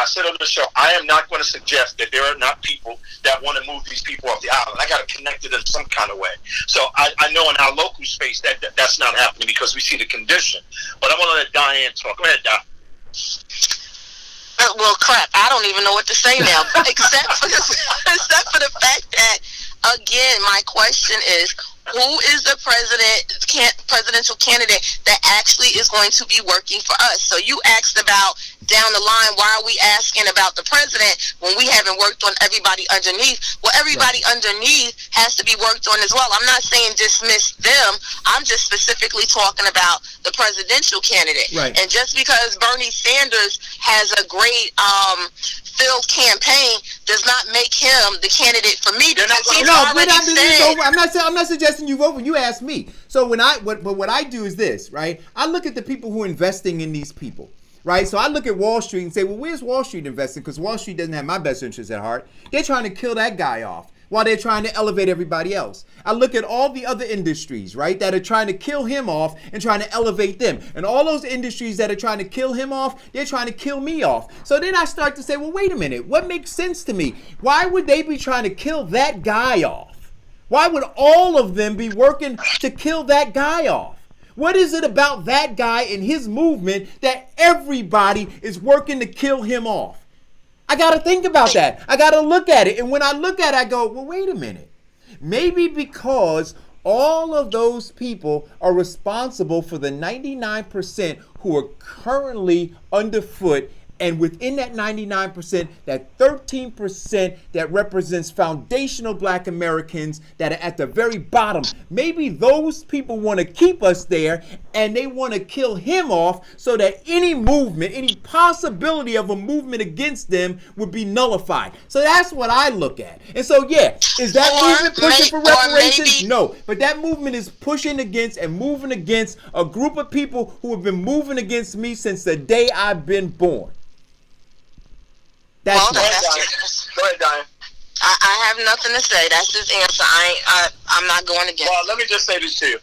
said on the show, I am not going to suggest that there are not people that want to move these people off the island. I got to connect to them some kind of way. So I know in our local space that's not happening because we see the condition. But I want to let Diane talk. Go ahead, Di. Well, crap, I don't even know what to say now, except for the fact that, again, my question is, who is the presidential candidate that actually is going to be working for us? So you asked about down the line, why are we asking about the president when we haven't worked on everybody underneath? Well, everybody underneath has to be worked on as well. I'm not saying dismiss them. I'm just specifically talking about the presidential candidate. Right. And just because Bernie Sanders has a great filled campaign does not make him the candidate for me. I'm not suggesting you vote when you ask me. So what I do is this, right? I look at the people who are investing in these people, right? So I look at Wall Street and say, well, where's Wall Street investing? Because Wall Street doesn't have my best interest at heart. They're trying to kill that guy off while they're trying to elevate everybody else. I look at all the other industries, right, that are trying to kill him off and trying to elevate them. And all those industries that are trying to kill him off, they're trying to kill me off. So then I start to say, well, wait a minute. What makes sense to me? Why would they be trying to kill that guy off? Why would all of them be working to kill that guy off? What is it about that guy and his movement that everybody is working to kill him off? I got to think about that. I got to look at it. And when I look at it, I go, well, wait a minute. Maybe because all of those people are responsible for the 99% who are currently underfoot. And within that 99%, that 13% that represents foundational black Americans that are at the very bottom, maybe those people want to keep us there and they want to kill him off so that any movement, any possibility of a movement against them would be nullified. So that's what I look at. And so, yeah, is that movement pushing for reparations? No, but that movement is pushing against and moving against a group of people who have been moving against me since the day I've been born. Go ahead, Diane. I have nothing to say. That's his answer. I'm not going against. Well, let me just say this to you.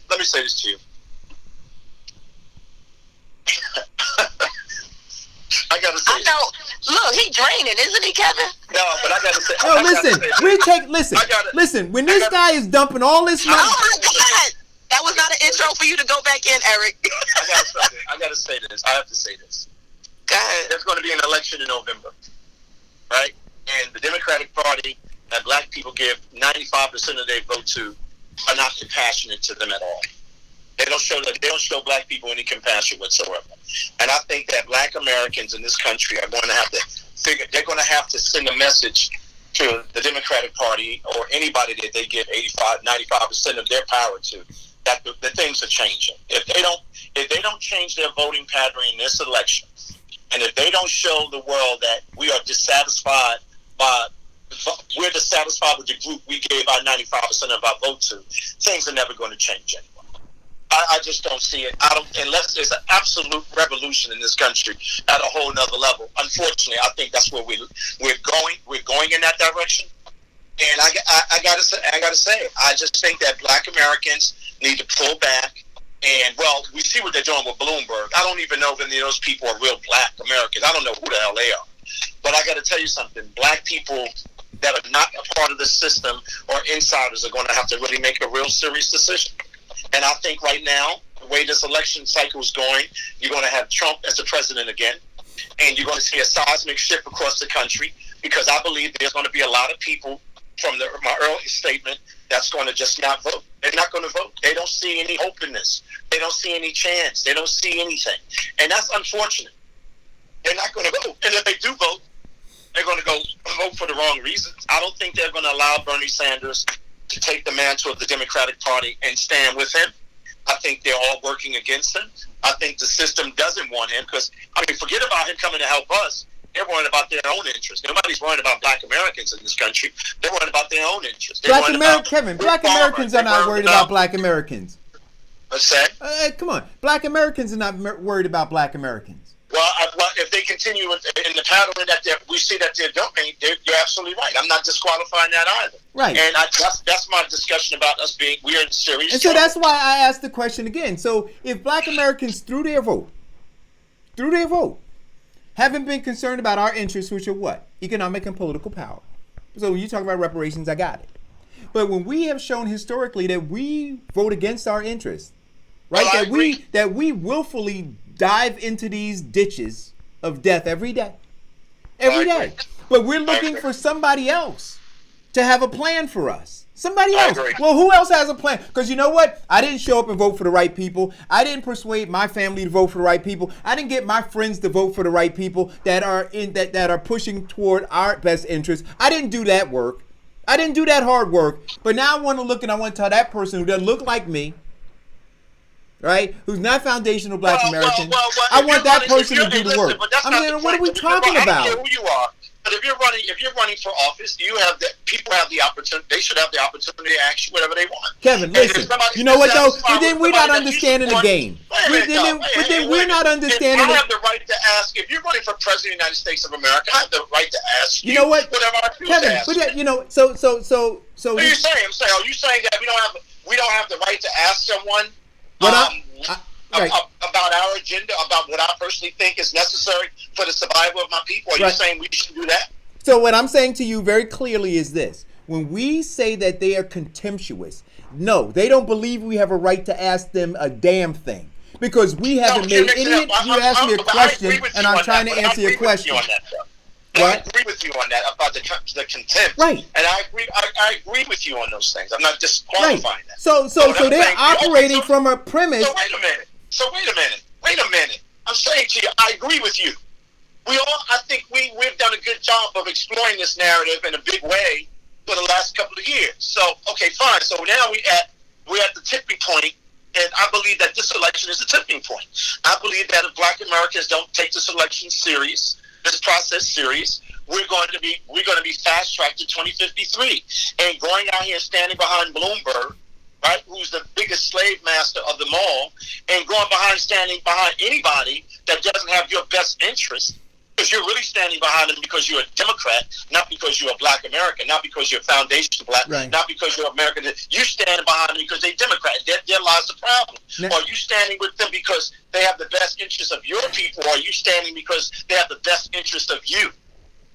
I gotta say. I know. Look, he draining, isn't he, Kevin? No, but I gotta say. No, listen. When this guy is dumping all this money. Oh my God, that was not an intro for you to go back in, Eric. I gotta say this. I have to say this. Go ahead. There's going to be an election in November, right? And the Democratic Party that black people give 95% of their vote to are not compassionate to them at all. They don't show black people any compassion whatsoever. And I think that black Americans in this country are going to have to they're going to have to send a message to the Democratic Party or anybody that they give 95% of their power to, that the things are changing. If they don't change their voting pattern in this election, and if they don't show the world that we are dissatisfied with the group we gave our 95% of our vote to, things are never going to change anymore. I just don't see it. Unless there's an absolute revolution in this country at a whole nother level. Unfortunately, I think that's where we're going. We're going in that direction. And I gotta say, I just think that black Americans need to pull back. And well, we see what they're doing with Bloomberg. I don't even know if any of those people are real black Americans. I don't know who the hell they are. But I got to tell you something. Black people that are not a part of the system or insiders are going to have to really make a real serious decision. And I think right now, the way this election cycle is going, you're going to have Trump as the president again. And you're going to see a seismic shift across the country, because I believe there's going to be a lot of people from my early statement that's going to just not vote. They're not going to vote. They don't see any hope in this. They don't see any chance. They don't see anything. And that's unfortunate. They're not going to vote. And if they do vote, they're going to go vote for the wrong reasons. I don't think they're going to allow Bernie Sanders to take the mantle of the Democratic Party and stand with him. I think they're all working against him. I think the system doesn't want him because, forget about him coming to help us. They're worried about their own interests. Nobody's worried about black Americans in this country. They're worried about their own interests. Black Americans are not worried about black Americans. What's that? Come on. Black Americans are not worried about black Americans. Well, if they continue in the pattern that we see that they're doing, you're absolutely right. I'm not disqualifying that either. Right. And that's my discussion about us being, we are in serious And so that's why I asked the question again. So if black Americans, through their vote, haven't been concerned about our interests, which are what? Economic and political power. So when you talk about reparations, I got it. But when we have shown historically that we vote against our interests, right? Well, that we willfully dive into these ditches of death every day. But we're looking for somebody else to have a plan for us. Somebody else. Well, who else has a plan? Because you know what? I didn't show up and vote for the right people. I didn't persuade my family to vote for the right people. I didn't get my friends to vote for the right people that are pushing toward our best interests. I didn't do that work. I didn't do that hard work. But now I want to look and I want to tell that person who doesn't look like me, right? Who's not foundational black American. I want that person to do the work. What are we talking about? I don't care who you are, but if you're running for office, people have the opportunity. They should have the opportunity to ask you whatever they want. Kevin, listen. You know what though? But then we're not understanding the game. But then we're not understanding. I have the right to ask. If you're running for president of the United States of America, I have the right to ask you. You know what? Whatever I choose Kevin, to ask. but you know, so. What are you saying? Are you saying that we don't have the right to ask someone? Right. About our agenda, about what I personally think is necessary for the survival of my people? Are you saying we should do that? So what I'm saying to you very clearly is this. When we say that they are contemptuous, no, they don't believe we have a right to ask them a damn thing. Because we haven't made any... You asked me a question, and I'm trying to answer your question. I agree with you on that, about the contempt. Right. And I agree with you on those things. I'm not disqualifying that. So they're operating from a premise... So wait a minute. I'm saying to you, I agree with you. I think we've done a good job of exploring this narrative in a big way for the last couple of years. So, okay, fine. So now we're at the tipping point, and I believe that this election is a tipping point. I believe that if black Americans don't take this election serious, this process serious, we're going to be fast-tracked to 2053. And going out here standing behind Bloomberg, right, who's the biggest slave master of them all, and standing behind anybody that doesn't have your best interest, Because you're really standing behind them because you're a Democrat, not because you're a Black American, not because you're foundation Black, Right. not because you're American. You're standing behind them because they're Democrat. There lies the problem. Now- Are you standing with them because they have the best interest of your people, or are you standing because they have the best interest of you?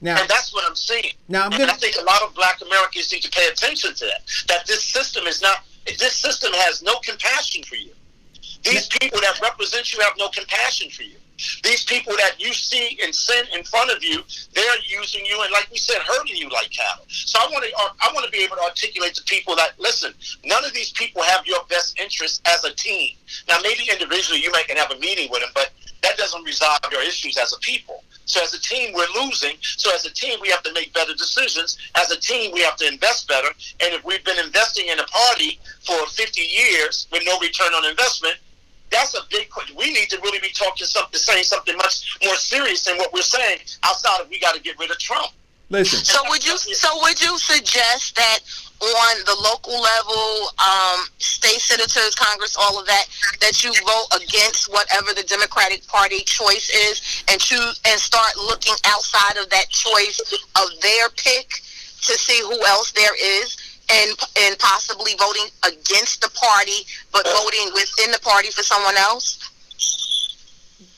Now, And that's what I'm saying. Now, I'm and gonna- I think a lot of Black Americans need to pay attention to that. That this system has no compassion for you. These people that represent you have no compassion for you. These people that you see and sin in front of you, they're using you and, like we said, hurting you like cattle. So I want to be able to articulate to people that, listen, none of these people have your best interests as a team. Now, maybe individually you might can have a meeting with them, but that doesn't resolve your issues as a people. So as a team, we're losing. So as a team, we have to make better decisions. As a team, we have to invest better. And if we've been investing in a party for 50 years with no return on investment, that's a big question. We need to really be saying something much more serious than what we're saying outside of we got to get rid of Trump. listen. So would you suggest that on the local level, state senators, Congress, all of that, that you vote against whatever the Democratic Party choice is, and start looking outside of that choice of their pick to see who else there is, and possibly voting against the party, but voting within the party for someone else?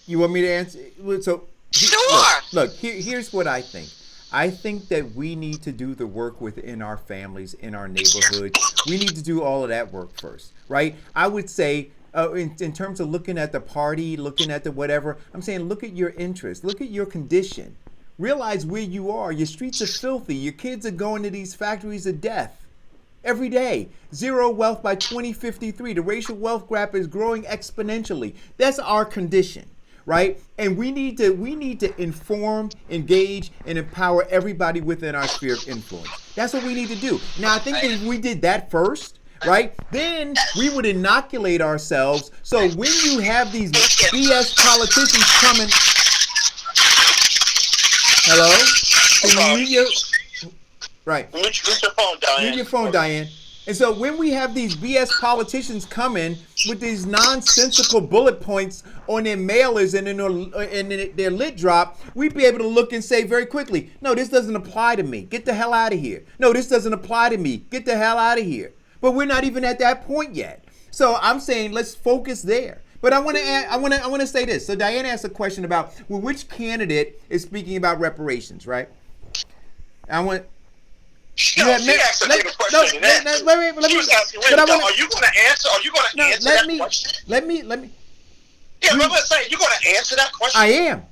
You want me to answer? So Sure. Look, here's what I think. I think that we need to do the work within our families, in our neighborhood. We need to do all of that work first, right? I would say, in terms of looking at the party, looking at the whatever, I'm saying look at your interests, look at your condition. Realize where you are. Your streets are filthy. Your kids are going to these factories of death every day. Zero wealth by 2053. The racial wealth gap is growing exponentially. That's our condition. Right? And we need to inform, engage, and empower everybody within our sphere of influence. That's what we need to do. Now, I think if we did that first, right, then we would inoculate ourselves. So when you have these BS politicians coming, hello? Can you mute your, right. Mute your phone, Diane. Mute your phone, Diane. And so when we have these BS politicians come in with these nonsensical bullet points on their mailers and in their lit drop, we'd be able to look and say very quickly, no, this doesn't apply to me. Get the hell out of here. No, this doesn't apply to me. Get the hell out of here. But we're not even at that point yet. So I'm saying let's focus there. But I want to say this. So Diane asked a question about, well, which candidate is speaking about reparations, right? She asked a bigger question than that. She was asking, are you going to answer? Are you going to answer that question? Let me. Yeah, but let's say you're going to answer that question. I am.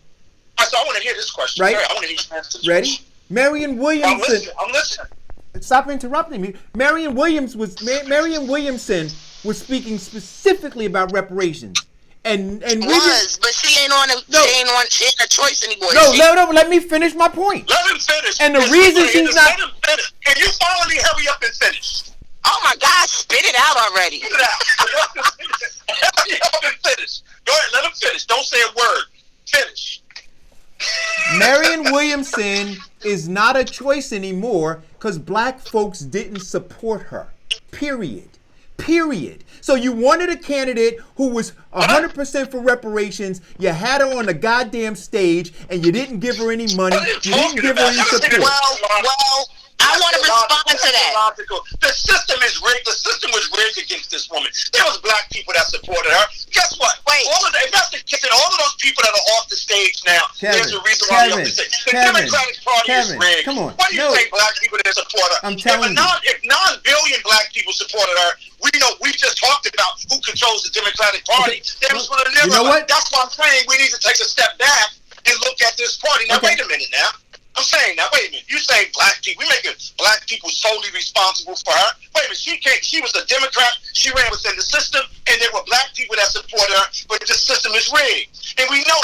So I want to hear this question. Right. I want to hear you answer this Ready? question. Marion Williamson. I'm listening. Stop interrupting me. Marion Williamson was speaking specifically about reparations. And but she ain't a choice anymore. No, let me finish my point. Let him finish. And the reason she's not. Let him finish. And you finally hurry up and finish. Oh my God, spit it out already. Spit it out. Hurry up and finish. Go ahead, let him finish. Don't say a word. Finish. Marion Williamson is not a choice anymore because black folks didn't support her. Period. So you wanted a candidate who was 100% for reparations. You had her on the goddamn stage, and you didn't give her any money. You didn't give her any support. Well, I want to respond to that. The system is rigged. The system was rigged against this woman. There was black people that supported her. Guess what? Wait. If that's the case, all of those people that are off the stage now, there's a reason why they're off the stage. The Democratic Party is rigged. Come on. Why do you say black people that support her? I'm telling you. If 9 billion black people supported her, we just talked about who controls the Democratic Party. They was going to never. You know what? That's why I'm saying we need to take a step back and look at this party. Now, wait a minute now. I'm saying now, wait a minute. You saying black people? We making black people solely responsible for her? Wait a minute. She was a Democrat. She ran within the system, and there were black people that supported her. But the system is rigged, and we know.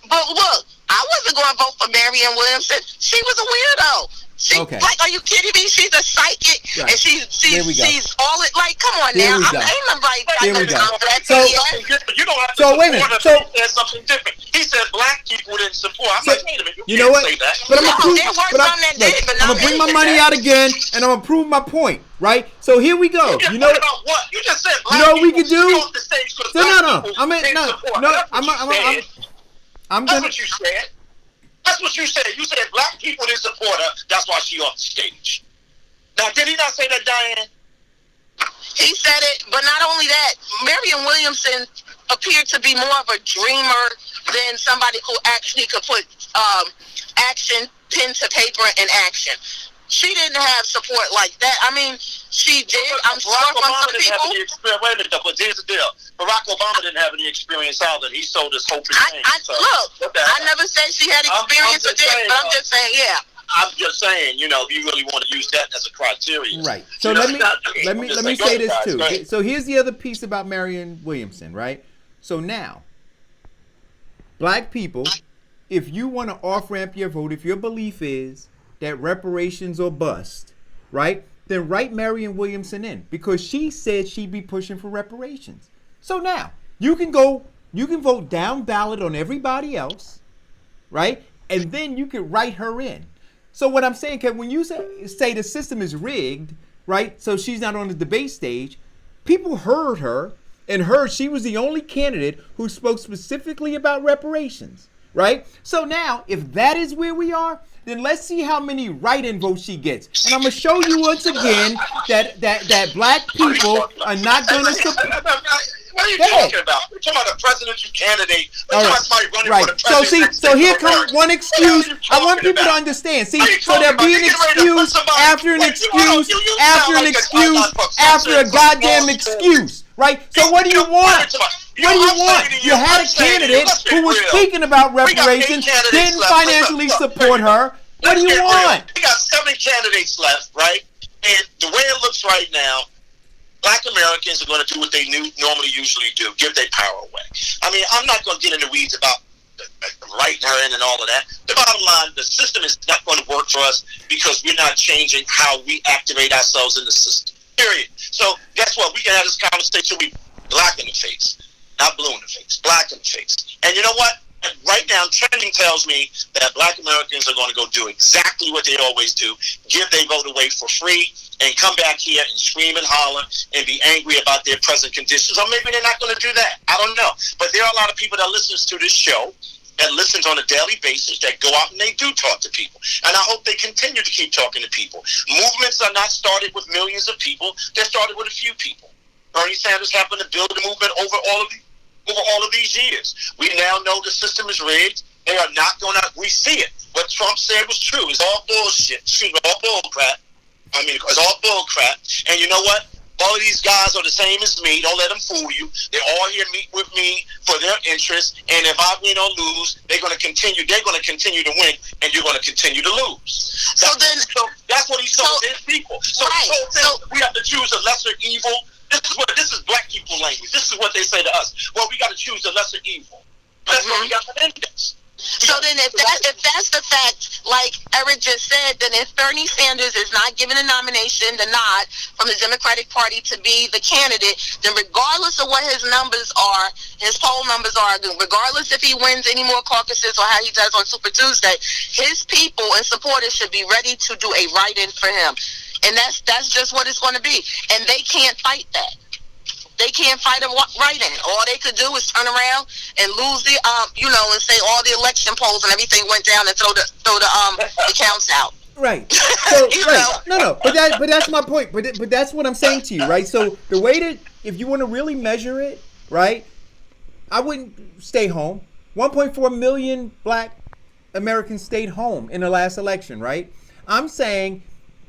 But look, I wasn't going to vote for Marianne Williamson. She was a weirdo. Like, are you kidding me? She's a psychic, right. And she's all it. Like, come on now. I'm right. There we go. You don't have to so wait a minute. So he said something different. He said black people didn't support. I'm like, wait a minute. You know what? Say that. But I'm gonna bring my money out again, and I'm gonna prove my point. Right? So here we go. You know about what? You just said black you know what we can do? No. That's what you said. I'm that's what you said. That's what you said. You said black people didn't support her. That's why she off the stage. Now, did he not say that, Diane? He said it, but not only that, Marianne Williamson appeared to be more of a dreamer than somebody who actually could put action, pen to paper, and action. She didn't have support like that. I mean, she did. I'm sure from some people. Wait a minute, but here's the deal. Barack Obama didn't have any experience either. He sold his hope and change. Look, I never said she had experience with this, but I'm just saying, yeah. I'm just saying, you know, if you really want to use that as a criteria. Right. So let me say this too. So here's the other piece about Marianne Williamson, right? So now, black people, if you want to off-ramp your vote, if your belief is that reparations or bust, right, then write Marianne Williamson in, because she said she'd be pushing for reparations. So now, you can vote down ballot on everybody else, right? And then you can write her in. So what I'm saying, Kev, when you say the system is rigged, right, so she's not on the debate stage, people heard her and heard she was the only candidate who spoke specifically about reparations, right? So now, if that is where we are, then let's see how many write-in votes she gets. And I'm going to show you once again that black people are not going to support. What are you talking about? We're talking about a presidential candidate. We're talking about somebody running for the president. So here comes one excuse. I want people to understand. See, so there'll be an excuse after an excuse after an excuse after a goddamn excuse, right? So what do you want? What do you want? You had a candidate who was speaking about reparations, didn't financially support her. What do you want? We got 7 candidates left, right? And the way it looks right now, black Americans are going to do what they normally usually do, give their power away. I mean, I'm not going to get in the weeds about writing her in and all of that. The bottom line, the system is not going to work for us because we're not changing how we activate ourselves in the system, period. So guess what? We can have this conversation with black in the face, not blue in the face, black in the face. And you know what? Right now, trending tells me that black Americans are going to go do exactly what they always do, give their vote away for free, and come back here and scream and holler and be angry about their present conditions. Or maybe they're not going to do that. I don't know. But there are a lot of people that listens to this show, that listens on a daily basis, that go out and they do talk to people. And I hope they continue to keep talking to people. Movements are not started with millions of people. They're started with a few people. Bernie Sanders happened to build a movement over all of these years. We now know the system is rigged. They are not going to, we see it. What Trump said was true. It's all bullshit. All bull crap. I mean, it's all bull crap. And you know what? All of these guys are the same as me. Don't let them fool you. They're all here to meet with me for their interests. And if I win or lose, they're going to continue to win, and you're going to continue to lose. So that's what he told his people. So we have to choose a lesser evil. This is black people language. This is what they say to us. Well, we got to choose a lesser evil. That's what we got to end this. So then if that's the fact, like Eric just said, then if Bernie Sanders is not given a nomination, the nod from the Democratic Party to be the candidate, then regardless of what his numbers are, his poll numbers are, regardless if he wins any more caucuses or how he does on Super Tuesday, his people and supporters should be ready to do a write-in for him. And that's just what it's going to be. And they can't fight that. They can't fight a write-in. All they could do is turn around and lose the, and say all the election polls and everything went down and throw the counts out. Right. So, right. No. But that's my point. But that's what I'm saying to you, right? So the way that, if you want to really measure it, right, I wouldn't stay home. 1.4 million black Americans stayed home in the last election, right? I'm saying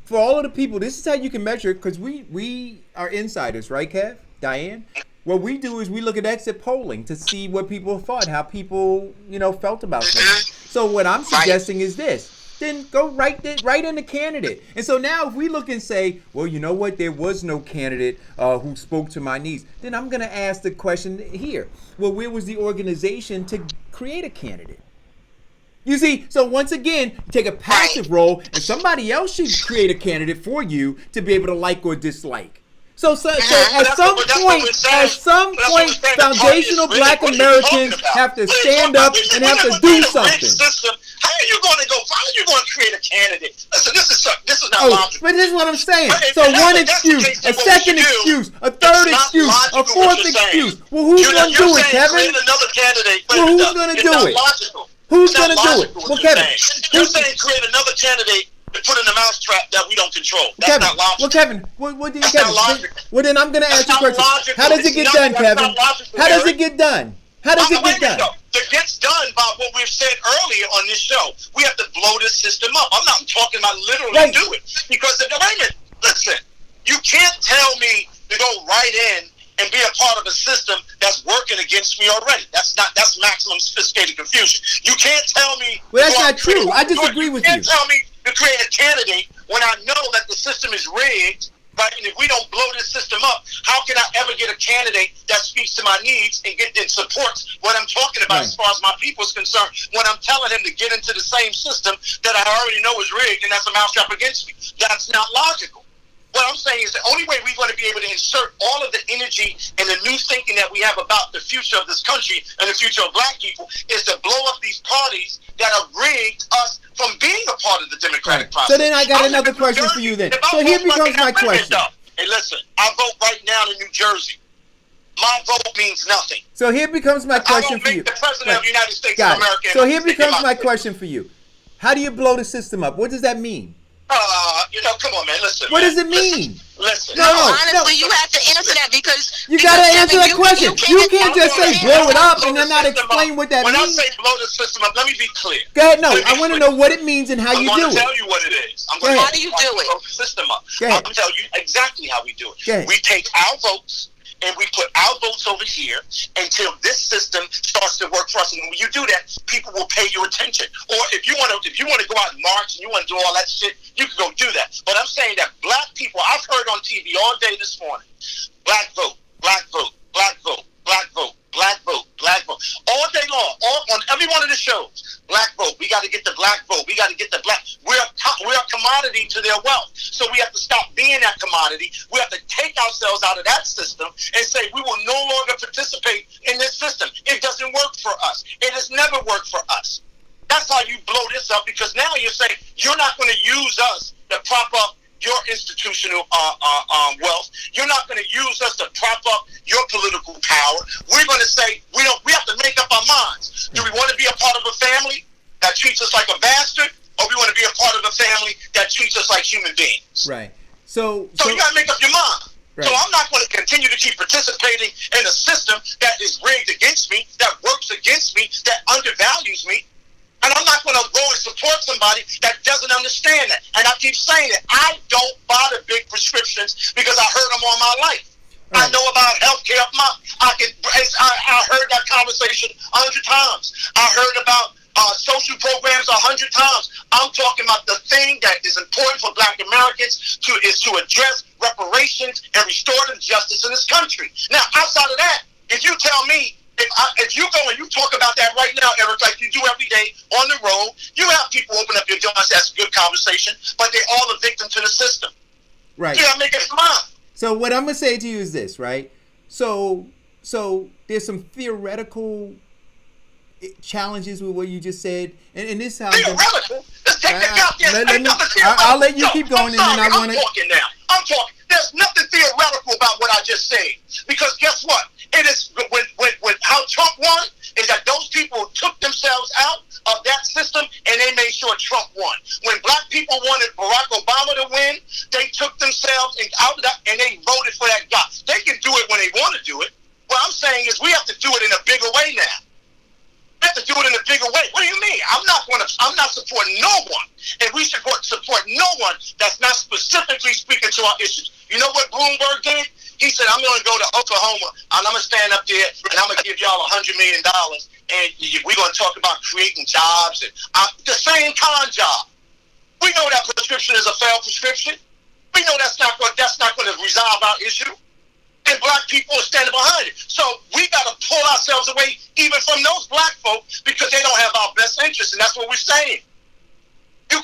for all of the people, this is how you can measure it, because we are insiders, right, Kev? Diane? What we do is we look at exit polling to see what people thought, how people, felt about things. So what I'm suggesting is this. Then go right in the candidate. And so now if we look and say, well, you know what, there was no candidate who spoke to my needs, then I'm going to ask the question here. Well, where was the organization to create a candidate? You see, so once again, you take a passive role and somebody else should create a candidate for you to be able to like or dislike. So at some point, foundational black Americans have to stand up and have to do something. How are you going to create a candidate? Listen, this is not logical. But this is what I'm saying. So one excuse, a second excuse, a third excuse, a fourth excuse. Well, who's going to do it, Kevin? Another candidate. Well, who's going to do it? Who's It's not gonna do it? logical what Well, you're Kevin. saying. You're saying create another candidate to put in the mousetrap that we don't control. That's Kevin. not logical. Well, Kevin. What do you, That's Kevin? not logical. Well, then I'm gonna That's ask you a not question. logical. How does it It's get not- done, that's Kevin? not logical, How does Eric. it get done? How does it Wait get a minute, done? though. It gets done by what we've said earlier on this show. We have to blow this system up. I'm not talking about literally Right. do it. Because, wait a minute, listen, you can't tell me to go right in and be a part of a system that's working against me already. That's maximum sophisticated confusion. You can't tell me. Well, that's to go not out and create- true. I disagree with You you. can't tell me to create a candidate when I know that the system is rigged. Right, and if we don't blow this system up, how can I ever get a candidate that speaks to my needs and supports what I'm talking about Right. as far as my people's concerned when I'm telling him to get into the same system that I already know is rigged and that's a mousetrap against me? That's not logical. What I'm saying is the only way we're going to be able to insert all of the energy and the new thinking that we have about the future of this country and the future of black people is to blow up these parties that have rigged us from being a part of the democratic Right. process. So then I got I'm another in New question for Jersey. you then. If I So here vote becomes like my that, question. though, hey, listen, I vote right now in New Jersey. My vote means nothing. So here becomes my I question don't for make you. the president of the United States Got of it. America. So here and becomes my state. question for you. How do you blow the system up? What does that mean? Come on, man. Listen. What man. does it mean? Listen. No, Honestly, you have to answer that because You gotta because, answer Kevin, that question. You can't just say blow it up and Blow then the not system explain up. what that when means. I say blow the system up, let me be clear. Go ahead. No, Let me I be want to clear. know what it means and how I'm you going do to tell it. you what it is. I'm Go going ahead. to How do you do it? blow the system up. Go I'm ahead. going to tell you exactly how we do it. Go ahead. We take our votes and we put our votes over here until this system starts to work for us. And when you do that, people will pay you attention. Or if you want to go out and march and you want to do all that shit, you can go do that. But I'm saying that black people, I've heard on TV all day this morning, black vote, black vote, black vote, black vote, black vote, black vote, all day long, on every one of the shows. Black vote. We got to get the black vote. We got to get the black. We're a commodity to their wealth. So we have to stop being that commodity. We have to take ourselves out of that system and say we will no longer participate in this system. It doesn't work for us. It has never worked for us. That's how you blow this up, because now you're saying you're not going to use us to prop up your institutional wealth. You're not going to use us to prop up your political power. We're going to say we have to make up our minds. Do we want to be a part of a family that treats us like a bastard, or we want to be a part of a family that treats us like human beings? Right. So you got to make up your mind. Right. So I'm not going to continue to keep participating in a system that is rigged against me, that works against me, that undervalues me. And I'm not going to go and support somebody that doesn't understand that. And I keep saying it. I don't buy the big prescriptions because I heard them all my life. Right. I know about healthcare. I heard that conversation 100 times. I heard about social programs 100 times. I'm talking about the thing that is important for black Americans is to address reparations and restorative justice in this country. Now, outside of that, if you tell me, if you go and you talk about that right now, Eric, like you do every day on the road, you have people open up your door and say that's a good conversation, but they're all a victim to the system. right. You gotta make it mind. So what I'm gonna say to you is this, right? So there's some theoretical challenges with what you just said, and this how Theoretical? Let's take that goddamn I'll let you keep going, and then I want to. I'm talking now. I'm talking. There's nothing theoretical about what I just said, because guess what? It is when how Trump won is that those people took themselves out of that system and they made sure Trump won. When black people wanted Barack Obama to win, they took themselves out of that and they voted for that guy. They can do it when they want to do it. What I'm saying is we have to do it in a bigger way now. We have to do it in a bigger way. What do you mean? I'm not supporting no one, and we should support no one that's not specifically speaking to our issues. You know what Bloomberg did? He said, I'm going to go to Oklahoma, and I'm going to stand up there, and I'm going to give y'all $100 million, and we're going to talk about creating jobs, and the same con job. We know that prescription is a failed prescription. We know that's not going to resolve our issue. And black people are standing behind it. So we got to pull ourselves away even from those black folk because they don't have our best interests, and that's what we're saying. You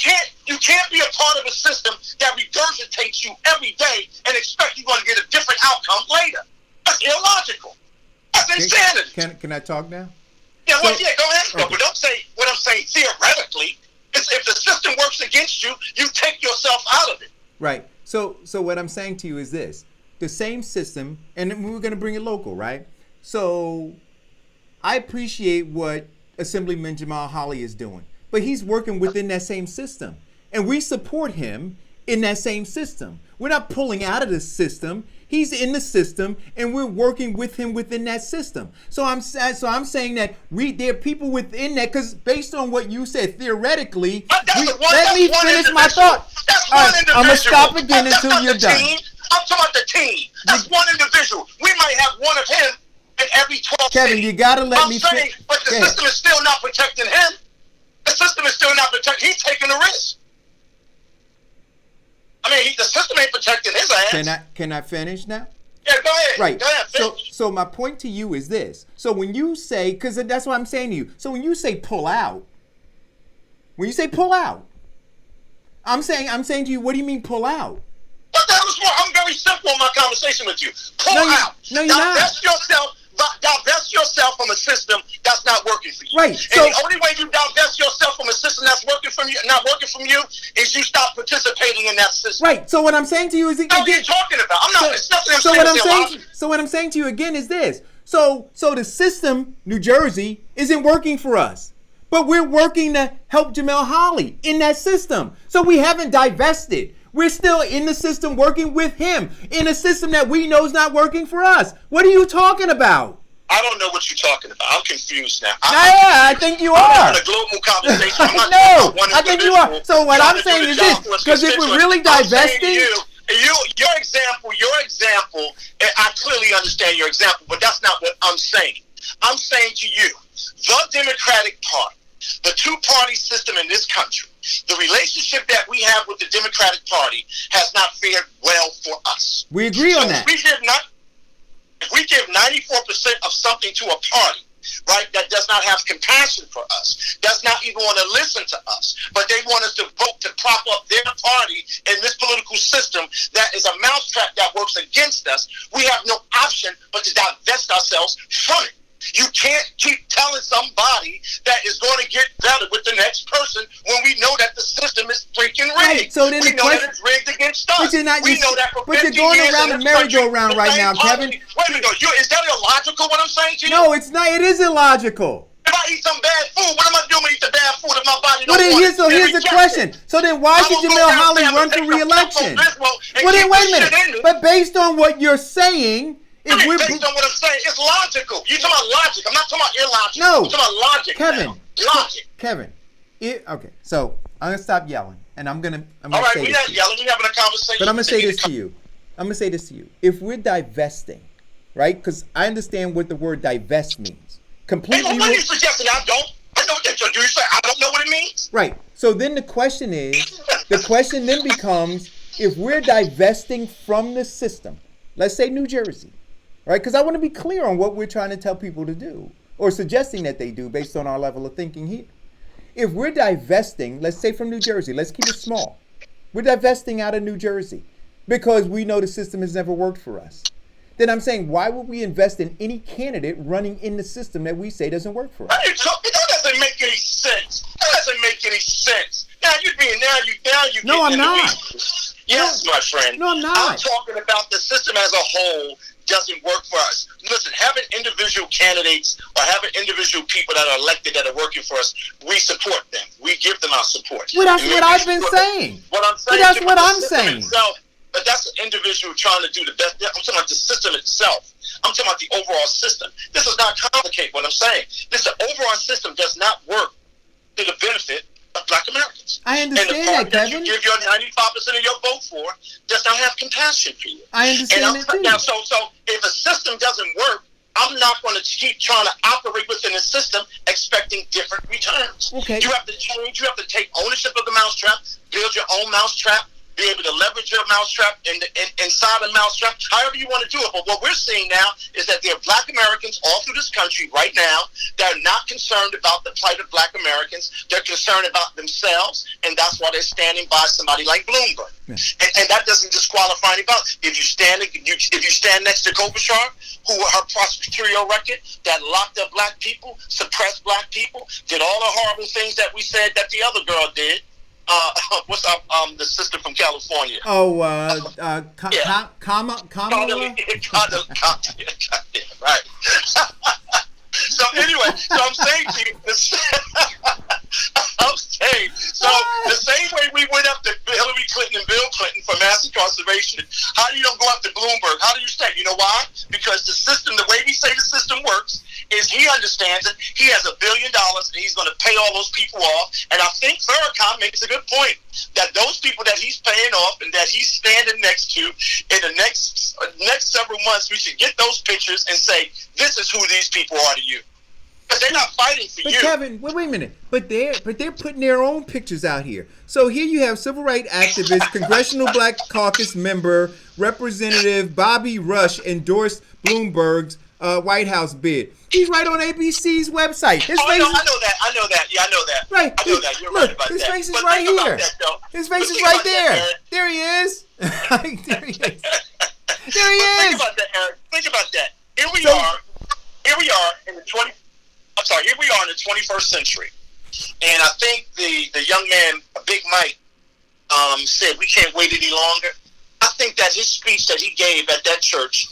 can't be a part of a system that regurgitates you every day and expect you're going to get a different outcome later. That's illogical. That's insanity. Can I talk now? Yeah, go ahead. Okay. But don't say what I'm saying theoretically. If the system works against you, you take yourself out of it. Right. So what I'm saying to you is this. The same system, and we're going to bring it local, right? So I appreciate what Assemblyman Jamal Holly is doing. But he's working within that same system. And we support him in that same system. We're not pulling out of the system. He's in the system, and we're working with him within that system. So I'm saying that there are people within that, because based on what you said, theoretically, let me finish my thought. That's one individual. I'm going to stop again That's until not you're the done. team. I'm talking about the team. That's one individual. We might have one of him in every 12 Kevin, cities. you got to let me saying, but the system is still not protecting him. The system is still not protecting. He's taking a risk. I mean, the system ain't protecting his ass. Can I finish now? Yeah, go ahead. Right. Go ahead, finish. So my point to you is this. So when you say, because that's what I'm saying to you. So when you say pull out, I'm saying to you, what do you mean pull out? What the hell is wrong? I'm very simple in my conversation with you. Pull out. No, you're not. Divest yourself from a system that's not working for you. Right. And So, the only way you divest yourself from a system that's not working from you, is you stop participating in that system. right. So what I'm saying to you is, What are you talking about? I'm not. It's nothing. So what I'm saying to you again is this. So the system, New Jersey, isn't working for us, but we're working to help Jamel Holly in that system. So we haven't divested. We're still in the system working with him in a system that we know is not working for us. What are you talking about? I don't know what you're talking about. I'm confused now. I think you are. I'm having a global conversation. I'm not No, one I think you are. So what I'm saying is this, because if we're really divesting, your example, I clearly understand your example, but that's not what I'm saying. I'm saying to you, the Democratic Party, the two-party system in this country, the relationship that we have with the Democratic Party has not fared well for us. we agree on that. If we give 94% of something to a party, right, that does not have compassion for us, does not even want to listen to us, but they want us to vote to prop up their party in this political system that is a mousetrap that works against us, we have no option but to divest ourselves from it. You can't keep telling somebody that is going to get better with the next person when we know that the system is freaking rigged. Right, so then we know that it's rigged against us. But you're not. We know that for But you're 50 going years around in the this country, merry-go-round the right same now, party- Kevin. Wait a minute, is that illogical what I'm saying to you? No, it's not. It is illogical. If I eat some bad food, what am I doing when I eat the bad food if my body Well, don't then want here's it? the question. So then why should Jamel Holly run for re-election? Well, then wait a minute. But based on what you're saying, if we're based on what I'm saying, it's logical. You're talking about logic. I'm not talking about illogical. No. I'm talking about logic. Kevin. Now. Logic. Kevin, okay. So I'm gonna stop yelling, and I'm gonna All right, say we're this not to you. yelling. We're having a conversation. But I'm gonna say this to you. If we're divesting, right? Because I understand what the word divest means. Completely. Hey, what are you suggesting? I don't. I know what that you say. I don't know what it means. Right. So then the question then becomes, if we're divesting from the system, let's say New Jersey, right? Because I want to be clear on what we're trying to tell people to do, or suggesting that they do based on our level of thinking here. If we're divesting, let's say from New Jersey, let's keep it small. We're divesting out of New Jersey because we know the system has never worked for us. Then I'm saying, why would we invest in any candidate running in the system that we say doesn't work for us? That doesn't make any sense. Now you. No, I'm not. Yes, my friend. No, I'm not. I'm talking about the system as a whole doesn't work for us. Listen, having individual candidates or having individual people that are elected that are working for us, we support them. We give them our support. Well, that's what I've been saying. What I'm saying. But that's what I'm saying. But that's an individual trying to do the best. I'm talking about the system itself. I'm talking about the overall system. This is not complicated, what I'm saying. The overall system does not work to the benefit of Black Americans. I understand and the party that, Kevin. You give your 95% of your vote for does not have compassion for you. I understand that too. Now, so if a system doesn't work, I'm not going to keep trying to operate within the system expecting different returns. Okay. You have to change. You have to take ownership of the mousetrap, build your own mousetrap, be able to leverage your mousetrap inside a mousetrap, however you want to do it. But what we're seeing now is that there are Black Americans all through this country right now that are not concerned about the plight of Black Americans. They're concerned about themselves, and that's why they're standing by somebody like Bloomberg. Yeah. And that doesn't disqualify anybody. If you stand next to Klobuchar, who her prosecutorial record that locked up Black people, suppressed Black people, did all the horrible things that we said that the other girl did. What's up? The sister from California. Oh, Kamala. Right. So anyway, I'm saying to you, is he understands it. He has $1 billion, and he's going to pay all those people off. And I think Farrakhan makes a good point that those people that he's paying off and that he's standing next to in the next several months, we should get those pictures and say, this is who these people are to you. Because they're not fighting for But you. Kevin, wait a minute. But they're putting their own pictures out here. So here you have civil rights activist, Congressional Black Caucus member, Representative Bobby Rush endorsed Bloomberg's White House bid. He's right on ABC's website. His face I know that. Yeah, I know that. Right. I know that. You're Look, right about his that. face is But right think about here. that, though. His face But is think right about there. that, Eric. There he is. There he is. There he But is. think about that, Eric. Think about that. Here we So- are in the 21st century. And I think the young man, Big Mike, said we can't wait any longer. I think that his speech that he gave at that church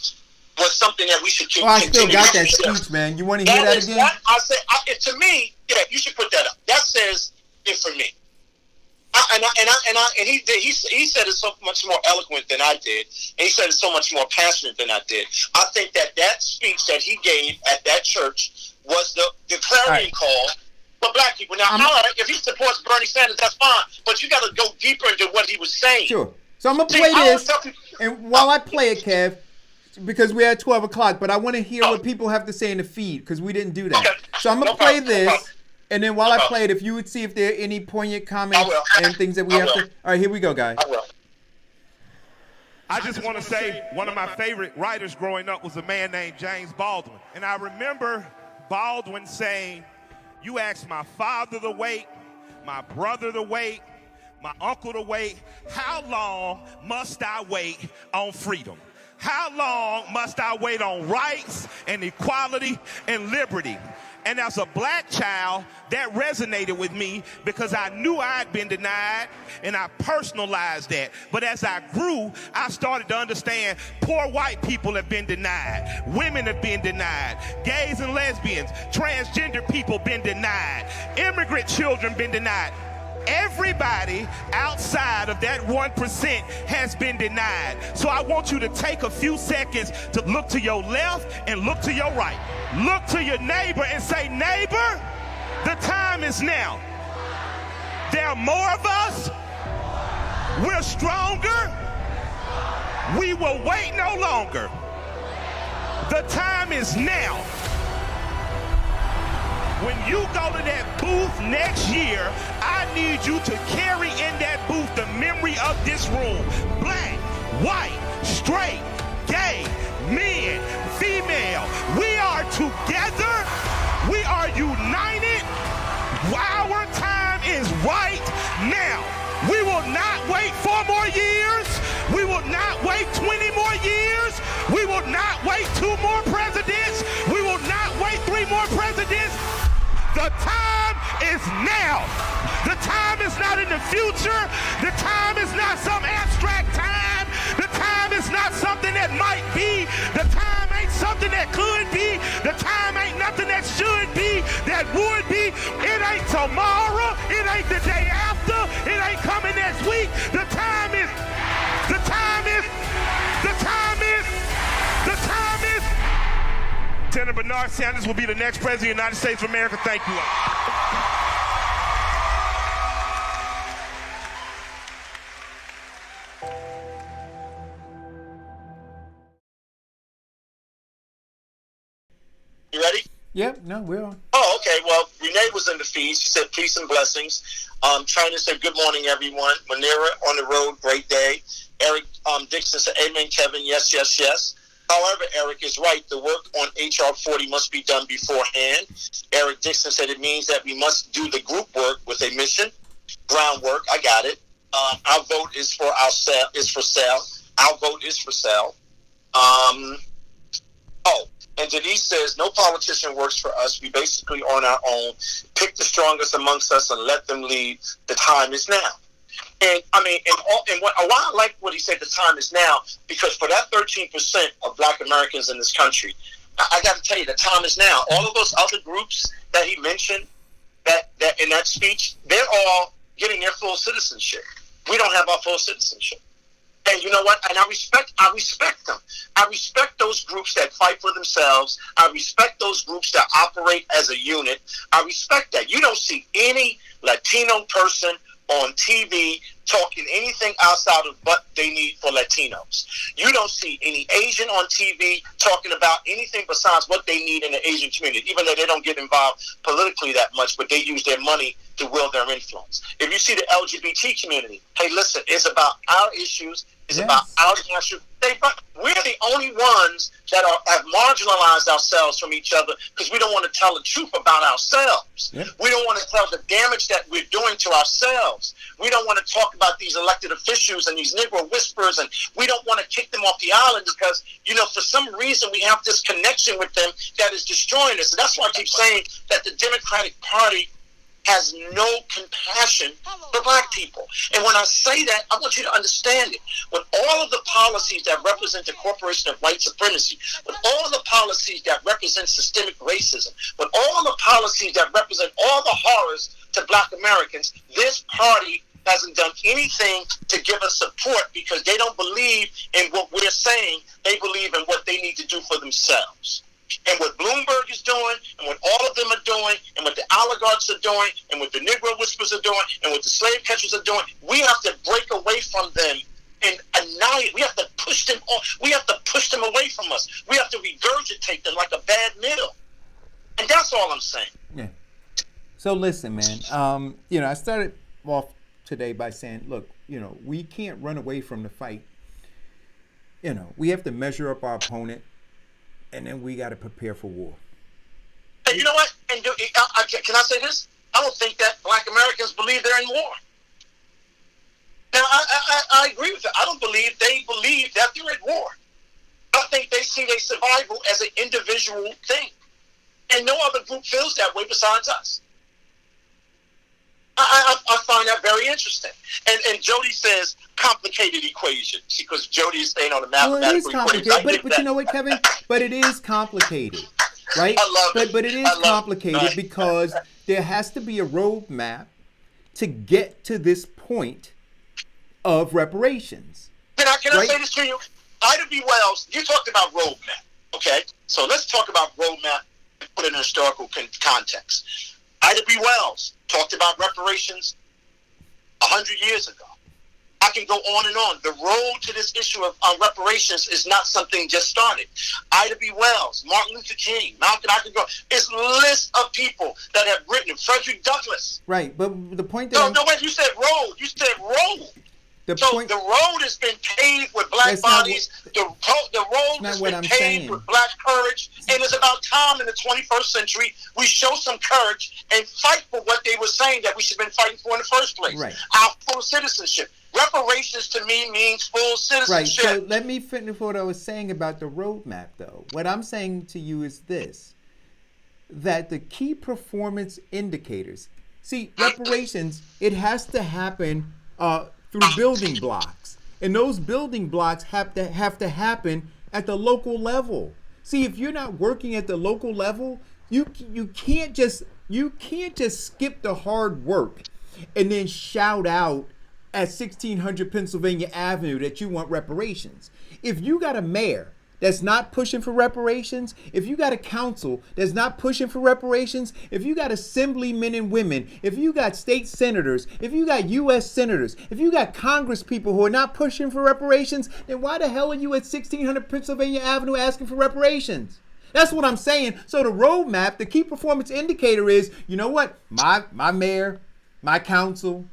was something that we should Oh, I continue still got to that do. speech, man. You want to hear that is again? what I said. To me, yeah, you should put that up. That says it for me. And he said it so much more eloquent than I did, and he said it so much more passionate than I did. I think that speech that he gave at that church was the clarion call for black people. Now, all right, if he supports Bernie Sanders, that's fine, but you got to go deeper into what he was saying. Sure. So I'm gonna play this, and while I play it, Kev, because we're at 12 o'clock, but I want to hear what people have to say in the feed because we didn't do that. Okay. So I'm gonna No play problem. this, and then while I play it, if you would see if there are any poignant comments and things that we have to. All right, here we go, guys. I will. I just want to say one of my favorite writers growing up was a man named James Baldwin. And I remember Baldwin saying, you asked my father to wait, my brother to wait, my uncle to wait. How long must I wait on freedom? How long must I wait on rights and equality and liberty? And as a black child, that resonated with me because I knew I'd been denied and I personalized that. But as I grew, I started to understand poor white people have been denied. Women have been denied. Gays and lesbians, transgender people been denied. Immigrant children been denied. Everybody outside of that 1% has been denied. So I want you to take a few seconds to look to your left and look to your right. Look to your neighbor and say, neighbor, the time is now. There are more of us. We're stronger. We will wait no longer. The time is now. When you go to that booth next year, I need you to carry in that booth the memory of this room. Black, white, straight, gay, men, female. We are together. We are united. Our time is right now. We will not wait 4 more years. We will not wait 20 more years. We will not wait 2 more presidents. We will not wait 3 more presidents. The time is now. The time is not in the future. The time is not some abstract time. The time is not something that might be. The time ain't something that could be. The time ain't nothing that should be, that would be. It ain't tomorrow. It ain't the day after. It ain't coming next week. The time is. Senator Bernard Sanders will be the next president of the United States of America. Thank you all. You ready? Yep. No, we're on. Oh, okay. Well, Renee was in the feed. She said peace and blessings. China said good morning, everyone. Manera on the road, great day. Eric Dixon said amen, Kevin. Yes, yes, yes. However, Eric is right. The work on H.R. 40 must be done beforehand. Eric Dixon said it means that we must do the group work with a mission. Groundwork, I got it. Our vote is for sale. Our vote is for sale. And Denise says, no politician works for us. We basically on our own. Pick the strongest amongst us and let them lead. The time is now. And I mean, why I like what he said, the time is now, because for that 13% of black Americans in this country, I got to tell you, the time is now. All of those other groups that he mentioned that in that speech, they're all getting their full citizenship. We don't have our full citizenship. And you know what? And I respect them. I respect those groups that fight for themselves. I respect those groups that operate as a unit. I respect that. You don't see any Latino person on TV talking anything outside of what they need for Latinos. You don't see any Asian on TV talking about anything besides what they need in the Asian community, even though they don't get involved politically that much, but they use their money to wield their influence. If you see the LGBT community, hey, listen, it's about our issues. It's about our national. We're the only ones that have marginalized ourselves from each other because we don't want to tell the truth about ourselves. Yep. We don't want to tell the damage that we're doing to ourselves. We don't want to talk about these elected officials and these Negro whisperers, and we don't want to kick them off the island because, for some reason we have this connection with them that is destroying us. And that's why I keep saying that the Democratic Party has no compassion for black people. And when I say that, I want you to understand it. With all of the policies that represent the corporation of white supremacy, with all the policies that represent systemic racism, with all the policies that represent all the horrors to black Americans, this party hasn't done anything to give us support because they don't believe in what we're saying. They believe in what they need to do for themselves. And what Bloomberg is doing, and what all of them are doing, and what the oligarchs are doing, and what the Negro whisperers are doing, and what the slave catchers are doing, we have to break away from them and annihilate. We have to push them off. We have to push them away from us. We have to regurgitate them like a bad meal. And that's all I'm saying. Yeah. So listen, man. I started off today by saying, look, we can't run away from the fight. We have to measure up our opponent. And then we got to prepare for war. And you know what? And can I say this? I don't think that black Americans believe they're in war. Now, I agree with that. I don't believe they believe that they're at war. I think they see their survival as an individual thing. And no other group feels that way besides us. I find that very interesting. And Jody says complicated equation because Jody is staying on the mathematical equation. But you know what, Kevin? But it is complicated, right? I love it. But it is complicated because there has to be a roadmap to get to this point of reparations. Can I say this to you? Ida B. Wells, you talked about roadmap, okay? So let's talk about roadmap and put it in a historical context. Ida B. Wells talked about reparations 100 years ago. I can go on and on. The road to this issue of reparations is not something just started. Ida B. Wells, Martin Luther King, Malcolm, I can go. It's a list of people that have written it. Frederick Douglass. Right, but the point that wait, you said road. You said road. The road has been paved with black bodies. The road has been paved with black courage. And it's about time in the 21st century we show some courage and fight for what they were saying that we should have been fighting for in the first place. Right. Our full citizenship. Reparations to me means full citizenship. Right. So let me finish what I was saying about the roadmap, though. What I'm saying to you is this: that the key performance indicators. See, reparations. It has to happen through building blocks, and those building blocks have to happen at the local level. See, if you're not working at the local level, you can't just skip the hard work and then shout out at 1600 Pennsylvania Avenue that you want reparations. If you got a mayor that's not pushing for reparations, if you got a council that's not pushing for reparations, if you got assemblymen and women, if you got state senators, if you got U.S. senators, if you got Congress people who are not pushing for reparations, then why the hell are you at 1600 Pennsylvania Avenue asking for reparations? That's what I'm saying. So the roadmap, the key performance indicator is, you know what? My mayor, my council,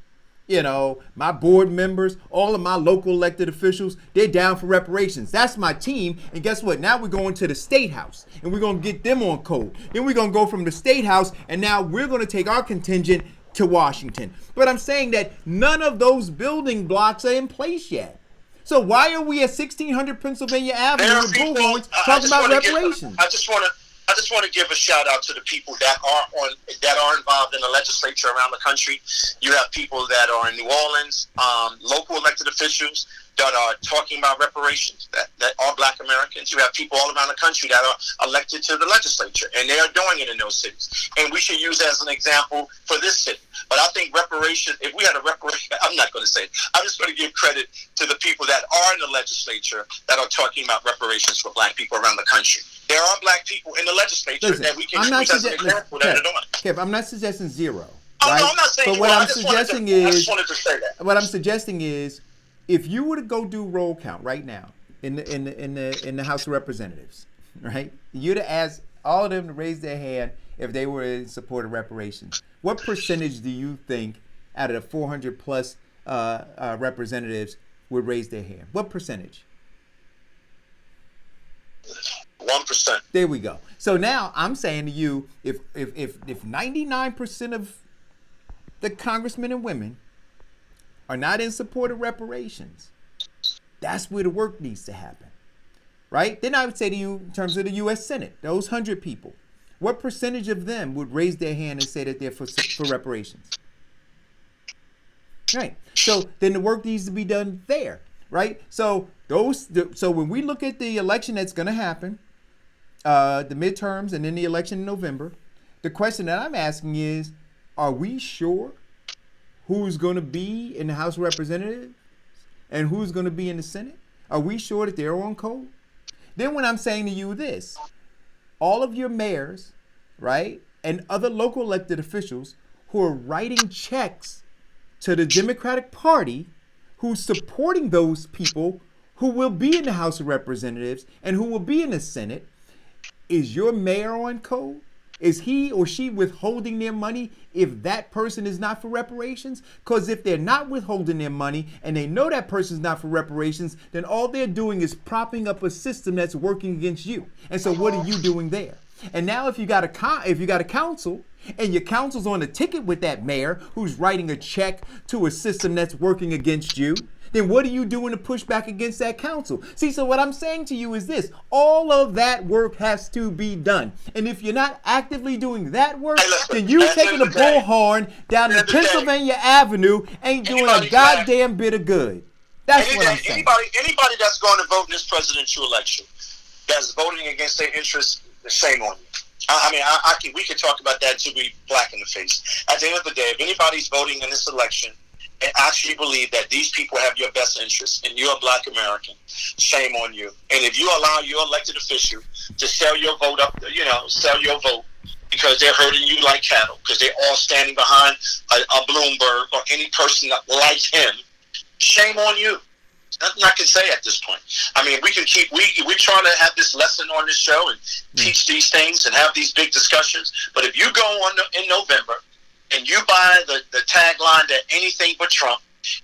my board members, all of my local elected officials, they're down for reparations. That's my team. And guess what? Now we're going to the State House and we're going to get them on code. Then we're going to go from the State House and now we're going to take our contingent to Washington. But I'm saying that none of those building blocks are in place yet. So why are we at 1600 Pennsylvania Avenue with bullhorns talking about reparations? I just want to give a shout out to the people that are involved in the legislature around the country. You have people that are in New Orleans, local elected officials that are talking about reparations that are black Americans. You have people all around the country that are elected to the legislature, and they are doing it in those cities. And we should use as an example for this city. But I think reparation, if we had a reparation, I'm not going to say it. I'm just going to give credit to the people that are in the legislature that are talking about reparations for black people around the country. There are black people in the legislature that we can use as an example that are doing it. Kev, I'm not suggesting zero. Oh, right? no, I'm not saying but what I'm suggesting is, I just wanted to say that. What I'm suggesting is, if you were to go do roll count right now in the House of Representatives, right? You'd ask all of them to raise their hand if they were in support of reparations. What percentage do you think out of the 400 plus representatives would raise their hand? What percentage? 1%. There we go. So now I'm saying to you, if 99% of the congressmen and women are not in support of reparations, that's where the work needs to happen, right? Then I would say to you, in terms of the U.S. Senate, those 100 people, what percentage of them would raise their hand and say that they're for reparations? Right. So then the work needs to be done there, right? So so when we look at the election that's going to happen, the midterms and then the election in November, the question that I'm asking is, are we sure who's going to be in the House of Representatives and who's going to be in the Senate? Are we sure that they're on code? Then when I'm saying to you this, all of your mayors, right, and other local elected officials who are writing checks to the Democratic Party, who's supporting those people who will be in the House of Representatives and who will be in the Senate, is your mayor on code? Is he or she withholding their money if that person is not for reparations? Because if they're not withholding their money and they know that person's not for reparations, then all they're doing is propping up a system that's working against you. And so what are you doing there? And now if you got a council and your council's on a ticket with that mayor who's writing a check to a system that's working against you, then what are you doing to push back against that council? See, so what I'm saying to you is this. All of that work has to be done. And if you're not actively doing that work, then you taking a bullhorn down to Pennsylvania Avenue ain't doing a goddamn bit of good. That's what I'm saying. Anybody that's going to vote in this presidential election that's voting against their interests, shame on you. I mean, we can talk about that until we black in the face. At the end of the day, if anybody's voting in this election and actually believe that these people have your best interests and you're a black American, shame on you. And if you allow your elected official to sell your vote because they're hurting you like cattle, because they're all standing behind a Bloomberg or any person like him, shame on you. Nothing I can say at this point. I mean, we're trying to have this lesson on this show and teach these things and have these big discussions. But if you go on in November and you buy the tagline that anything but Trump,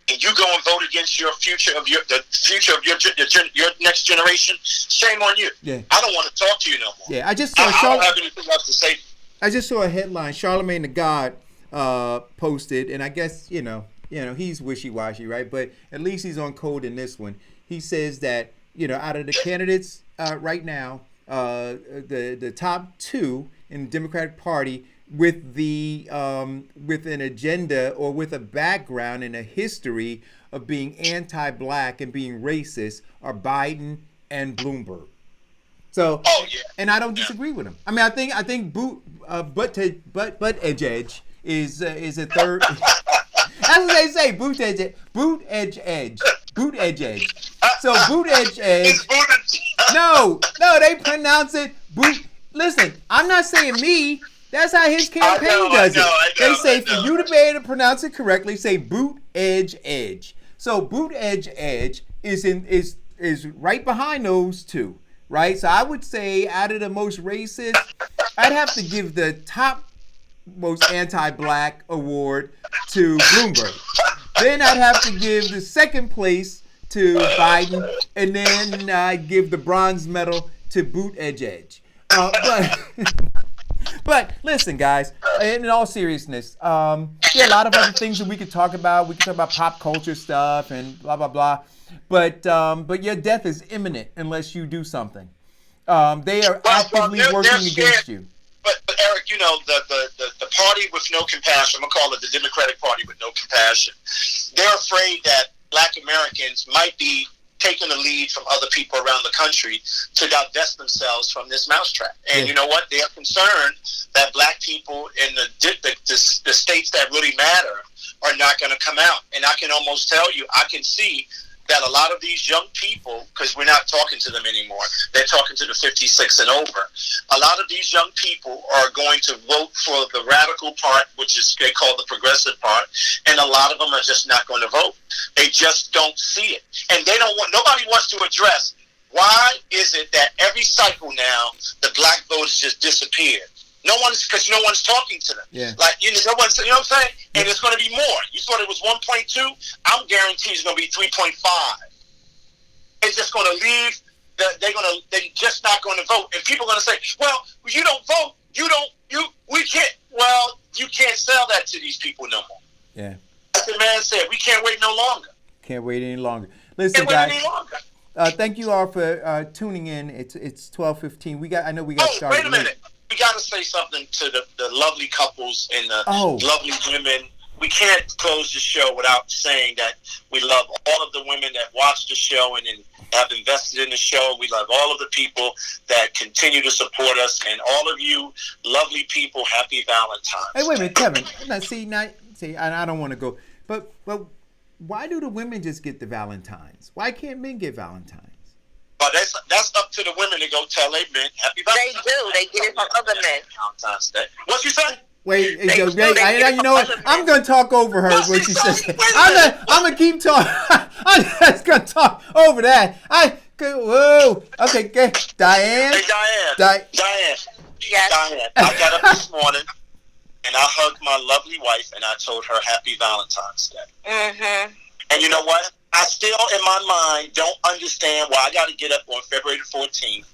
and you go and vote against the future of your next generation, shame on you. Yeah. I don't want to talk to you no more. Yeah, I don't have anything else to say. I just saw a headline Charlemagne the God posted, and I guess he's wishy-washy, right? But at least he's on code in this one. He says that out of the candidates right now, the top two in the Democratic Party with an agenda or with a background and a history of being anti-black and being racist are Biden and Bloomberg. So, and I don't disagree with him. I mean, I think butt edge is a third. That's what they say. Boot edge. So boot edge. No, they pronounce it boot. Listen, I'm not saying me. That's how his campaign does it. They say for you to be able to pronounce it correctly, say boot edge. So boot edge is right behind those two, right? So I would say out of the most racist, I'd have to give the top most anti-black award to Bloomberg. Then I'd have to give the second place to Biden, and then I'd give the bronze medal to boot edge. But listen, guys, in all seriousness, there are a lot of other things that we could talk about. We could talk about pop culture stuff and blah, blah, blah. But your death is imminent unless you do something. They are actively working against you. But Eric, the party with no compassion, I'm going to call it the Democratic Party with no compassion, they're afraid that black Americans might be taken the lead from other people around the country to divest themselves from this mousetrap. And you know what? They are concerned that black people in the states that really matter are not going to come out. And I can almost tell you, I can see that a lot of these young people, because we're not talking to them anymore, they're talking to the 56 and over. A lot of these young people are going to vote for the radical part, which is they call the progressive part, and a lot of them are just not going to vote. They just don't see it. And they don't want, nobody wants to address why is it that every cycle now the black vote has just disappeared. Because no one's talking to them. Yeah. Like, no one's, you know what I'm saying? And it's going to be more. You thought it was 1.2. I'm guaranteed it's going to be 3.5. It's just going to leave. They're just not going to vote. And people are going to say, well, you don't vote. We can't. Well, you can't sell that to these people no more. Yeah. As the man said, we can't wait no longer. Can't wait any longer. Listen, guys. Thank you all for tuning in. It's 12:15. I know we got started. Wait a minute. We got to say something to the lovely couples and the lovely women. We can't close the show without saying that we love all of the women that watch the show and have invested in the show. We love all of the people that continue to support us, and all of you lovely people, happy Valentine's. Hey, wait a minute, Kevin. See, I don't want to go, but why do the women just get the Valentines? Why can't men get Valentines? But that's up to the women to go tell their men happy Valentine's Day. They do. They get it from other men. Valentine's Day. What you say? Wait, you know what? I'm gonna talk over her when she says. I'm gonna keep talking. I'm just gonna talk over that. Whoa. Okay, Diane. Hey, Diane. Yes. Diane. I got up this morning and I hugged my lovely wife and I told her happy Valentine's Day. Mm-hmm. And you know what? I still, in my mind, don't understand why I got to get up on February the 14th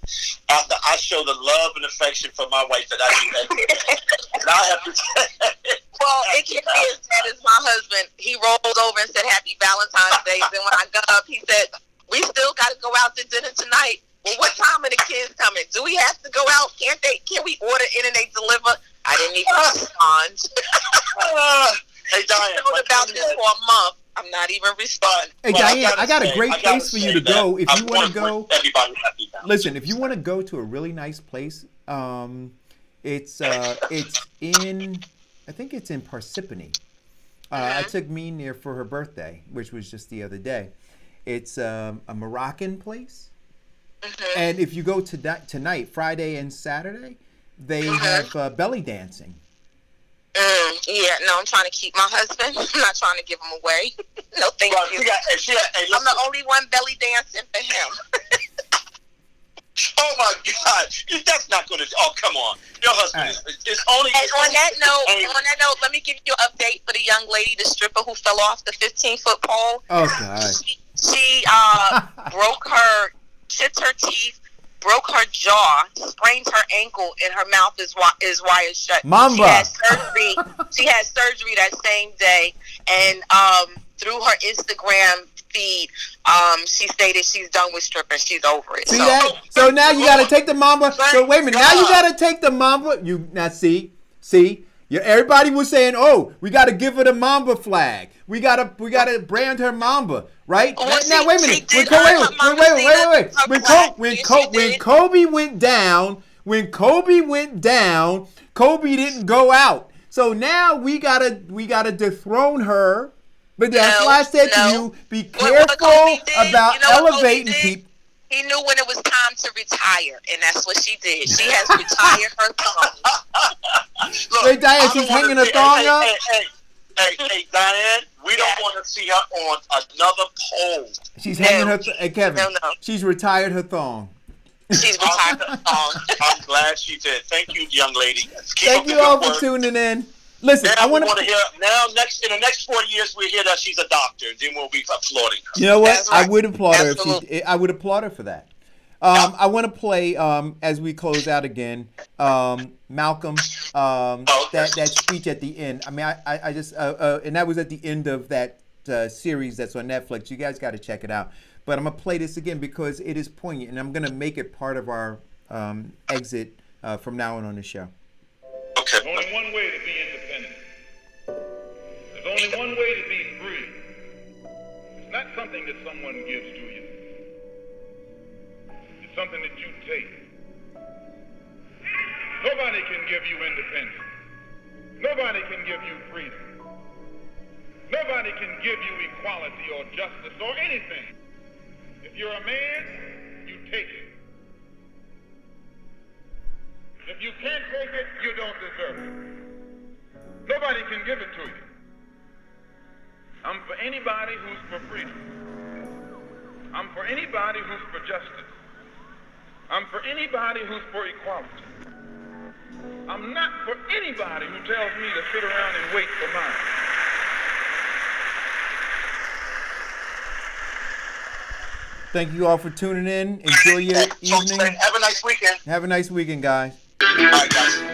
after I show the love and affection for my wife that I do every day. And I have to well, it can be as bad as my husband. He rolled over and said Happy Valentine's Day. Then when I got up, he said, we still got to go out to dinner tonight. Well, what time are the kids coming? Do we have to go out? Can we order in and they deliver? I didn't even respond. Hey, Diane. I've known about this for a month. I'm not even responding. Hey, Diane, I got a great place for you to go if you want to go. Listen, if you want to go to a really nice place, it's in, I think it's in Parsippany. I took Mean there for her birthday, which was just the other day. It's a Moroccan place. And if you go to tonight, Friday and Saturday, they have belly dancing. Yeah, no, I'm trying to keep my husband. I'm not trying to give him away. No, thank you. I'm the only one belly dancing for him. Oh my God, that's not going to. Oh, come on, your husband is only. And on that note, let me give you an update for the young lady, the stripper who fell off the 15-foot pole. Oh God. She chipped her teeth, broke her jaw, sprained her ankle, and her mouth is wired shut. Mamba. She had surgery that same day, and through her Instagram feed, she stated she's done with stripping. She's over it. See that? So now you got to take the Mamba. So wait a minute. Now you got to take the Mamba. Everybody was saying, "Oh, we got to give her the Mamba flag. We got to brand her Mamba, right?" Well, now wait a minute. Wait. When Kobe went down, Kobe didn't go out. So now we gotta dethrone her. But that's why I said to you, be careful about elevating people. He knew when it was time to retire, and that's what she did. She has retired her thong. Wait, Diane, she's hanging her thong up? Hey, Diane, we don't want to see her on another pole. She's hanging her Kevin, she's retired her thong. She's retired her thong. I'm glad she did. Thank you, young lady. Thank you all for tuning in. Listen, now I want to hear. Now, in the next 4 years, we hear that she's a doctor. Then we'll be applauding her. You know what? Right. I would applaud her. I would applaud her for that. I want to play as we close out again. Malcolm, that speech at the end. I mean, I just and that was at the end of that series that's on Netflix. You guys got to check it out. But I'm gonna play this again because it is poignant, and I'm gonna make it part of our exit from now on the show. Okay. There's only one way to be independent. There's only one way to be free. It's not something that someone gives to you. something that you take. Nobody can give you independence. Nobody can give you freedom. Nobody can give you equality or justice or anything. If you're a man, you take it. If you can't take it, you don't deserve it. Nobody can give it to you. I'm for anybody who's for freedom. I'm for anybody who's for justice. I'm for anybody who's for equality. I'm not for anybody who tells me to sit around and wait for mine. Thank you all for tuning in. Enjoy your evening. Have a nice weekend. Have a nice weekend, guys. All right, guys.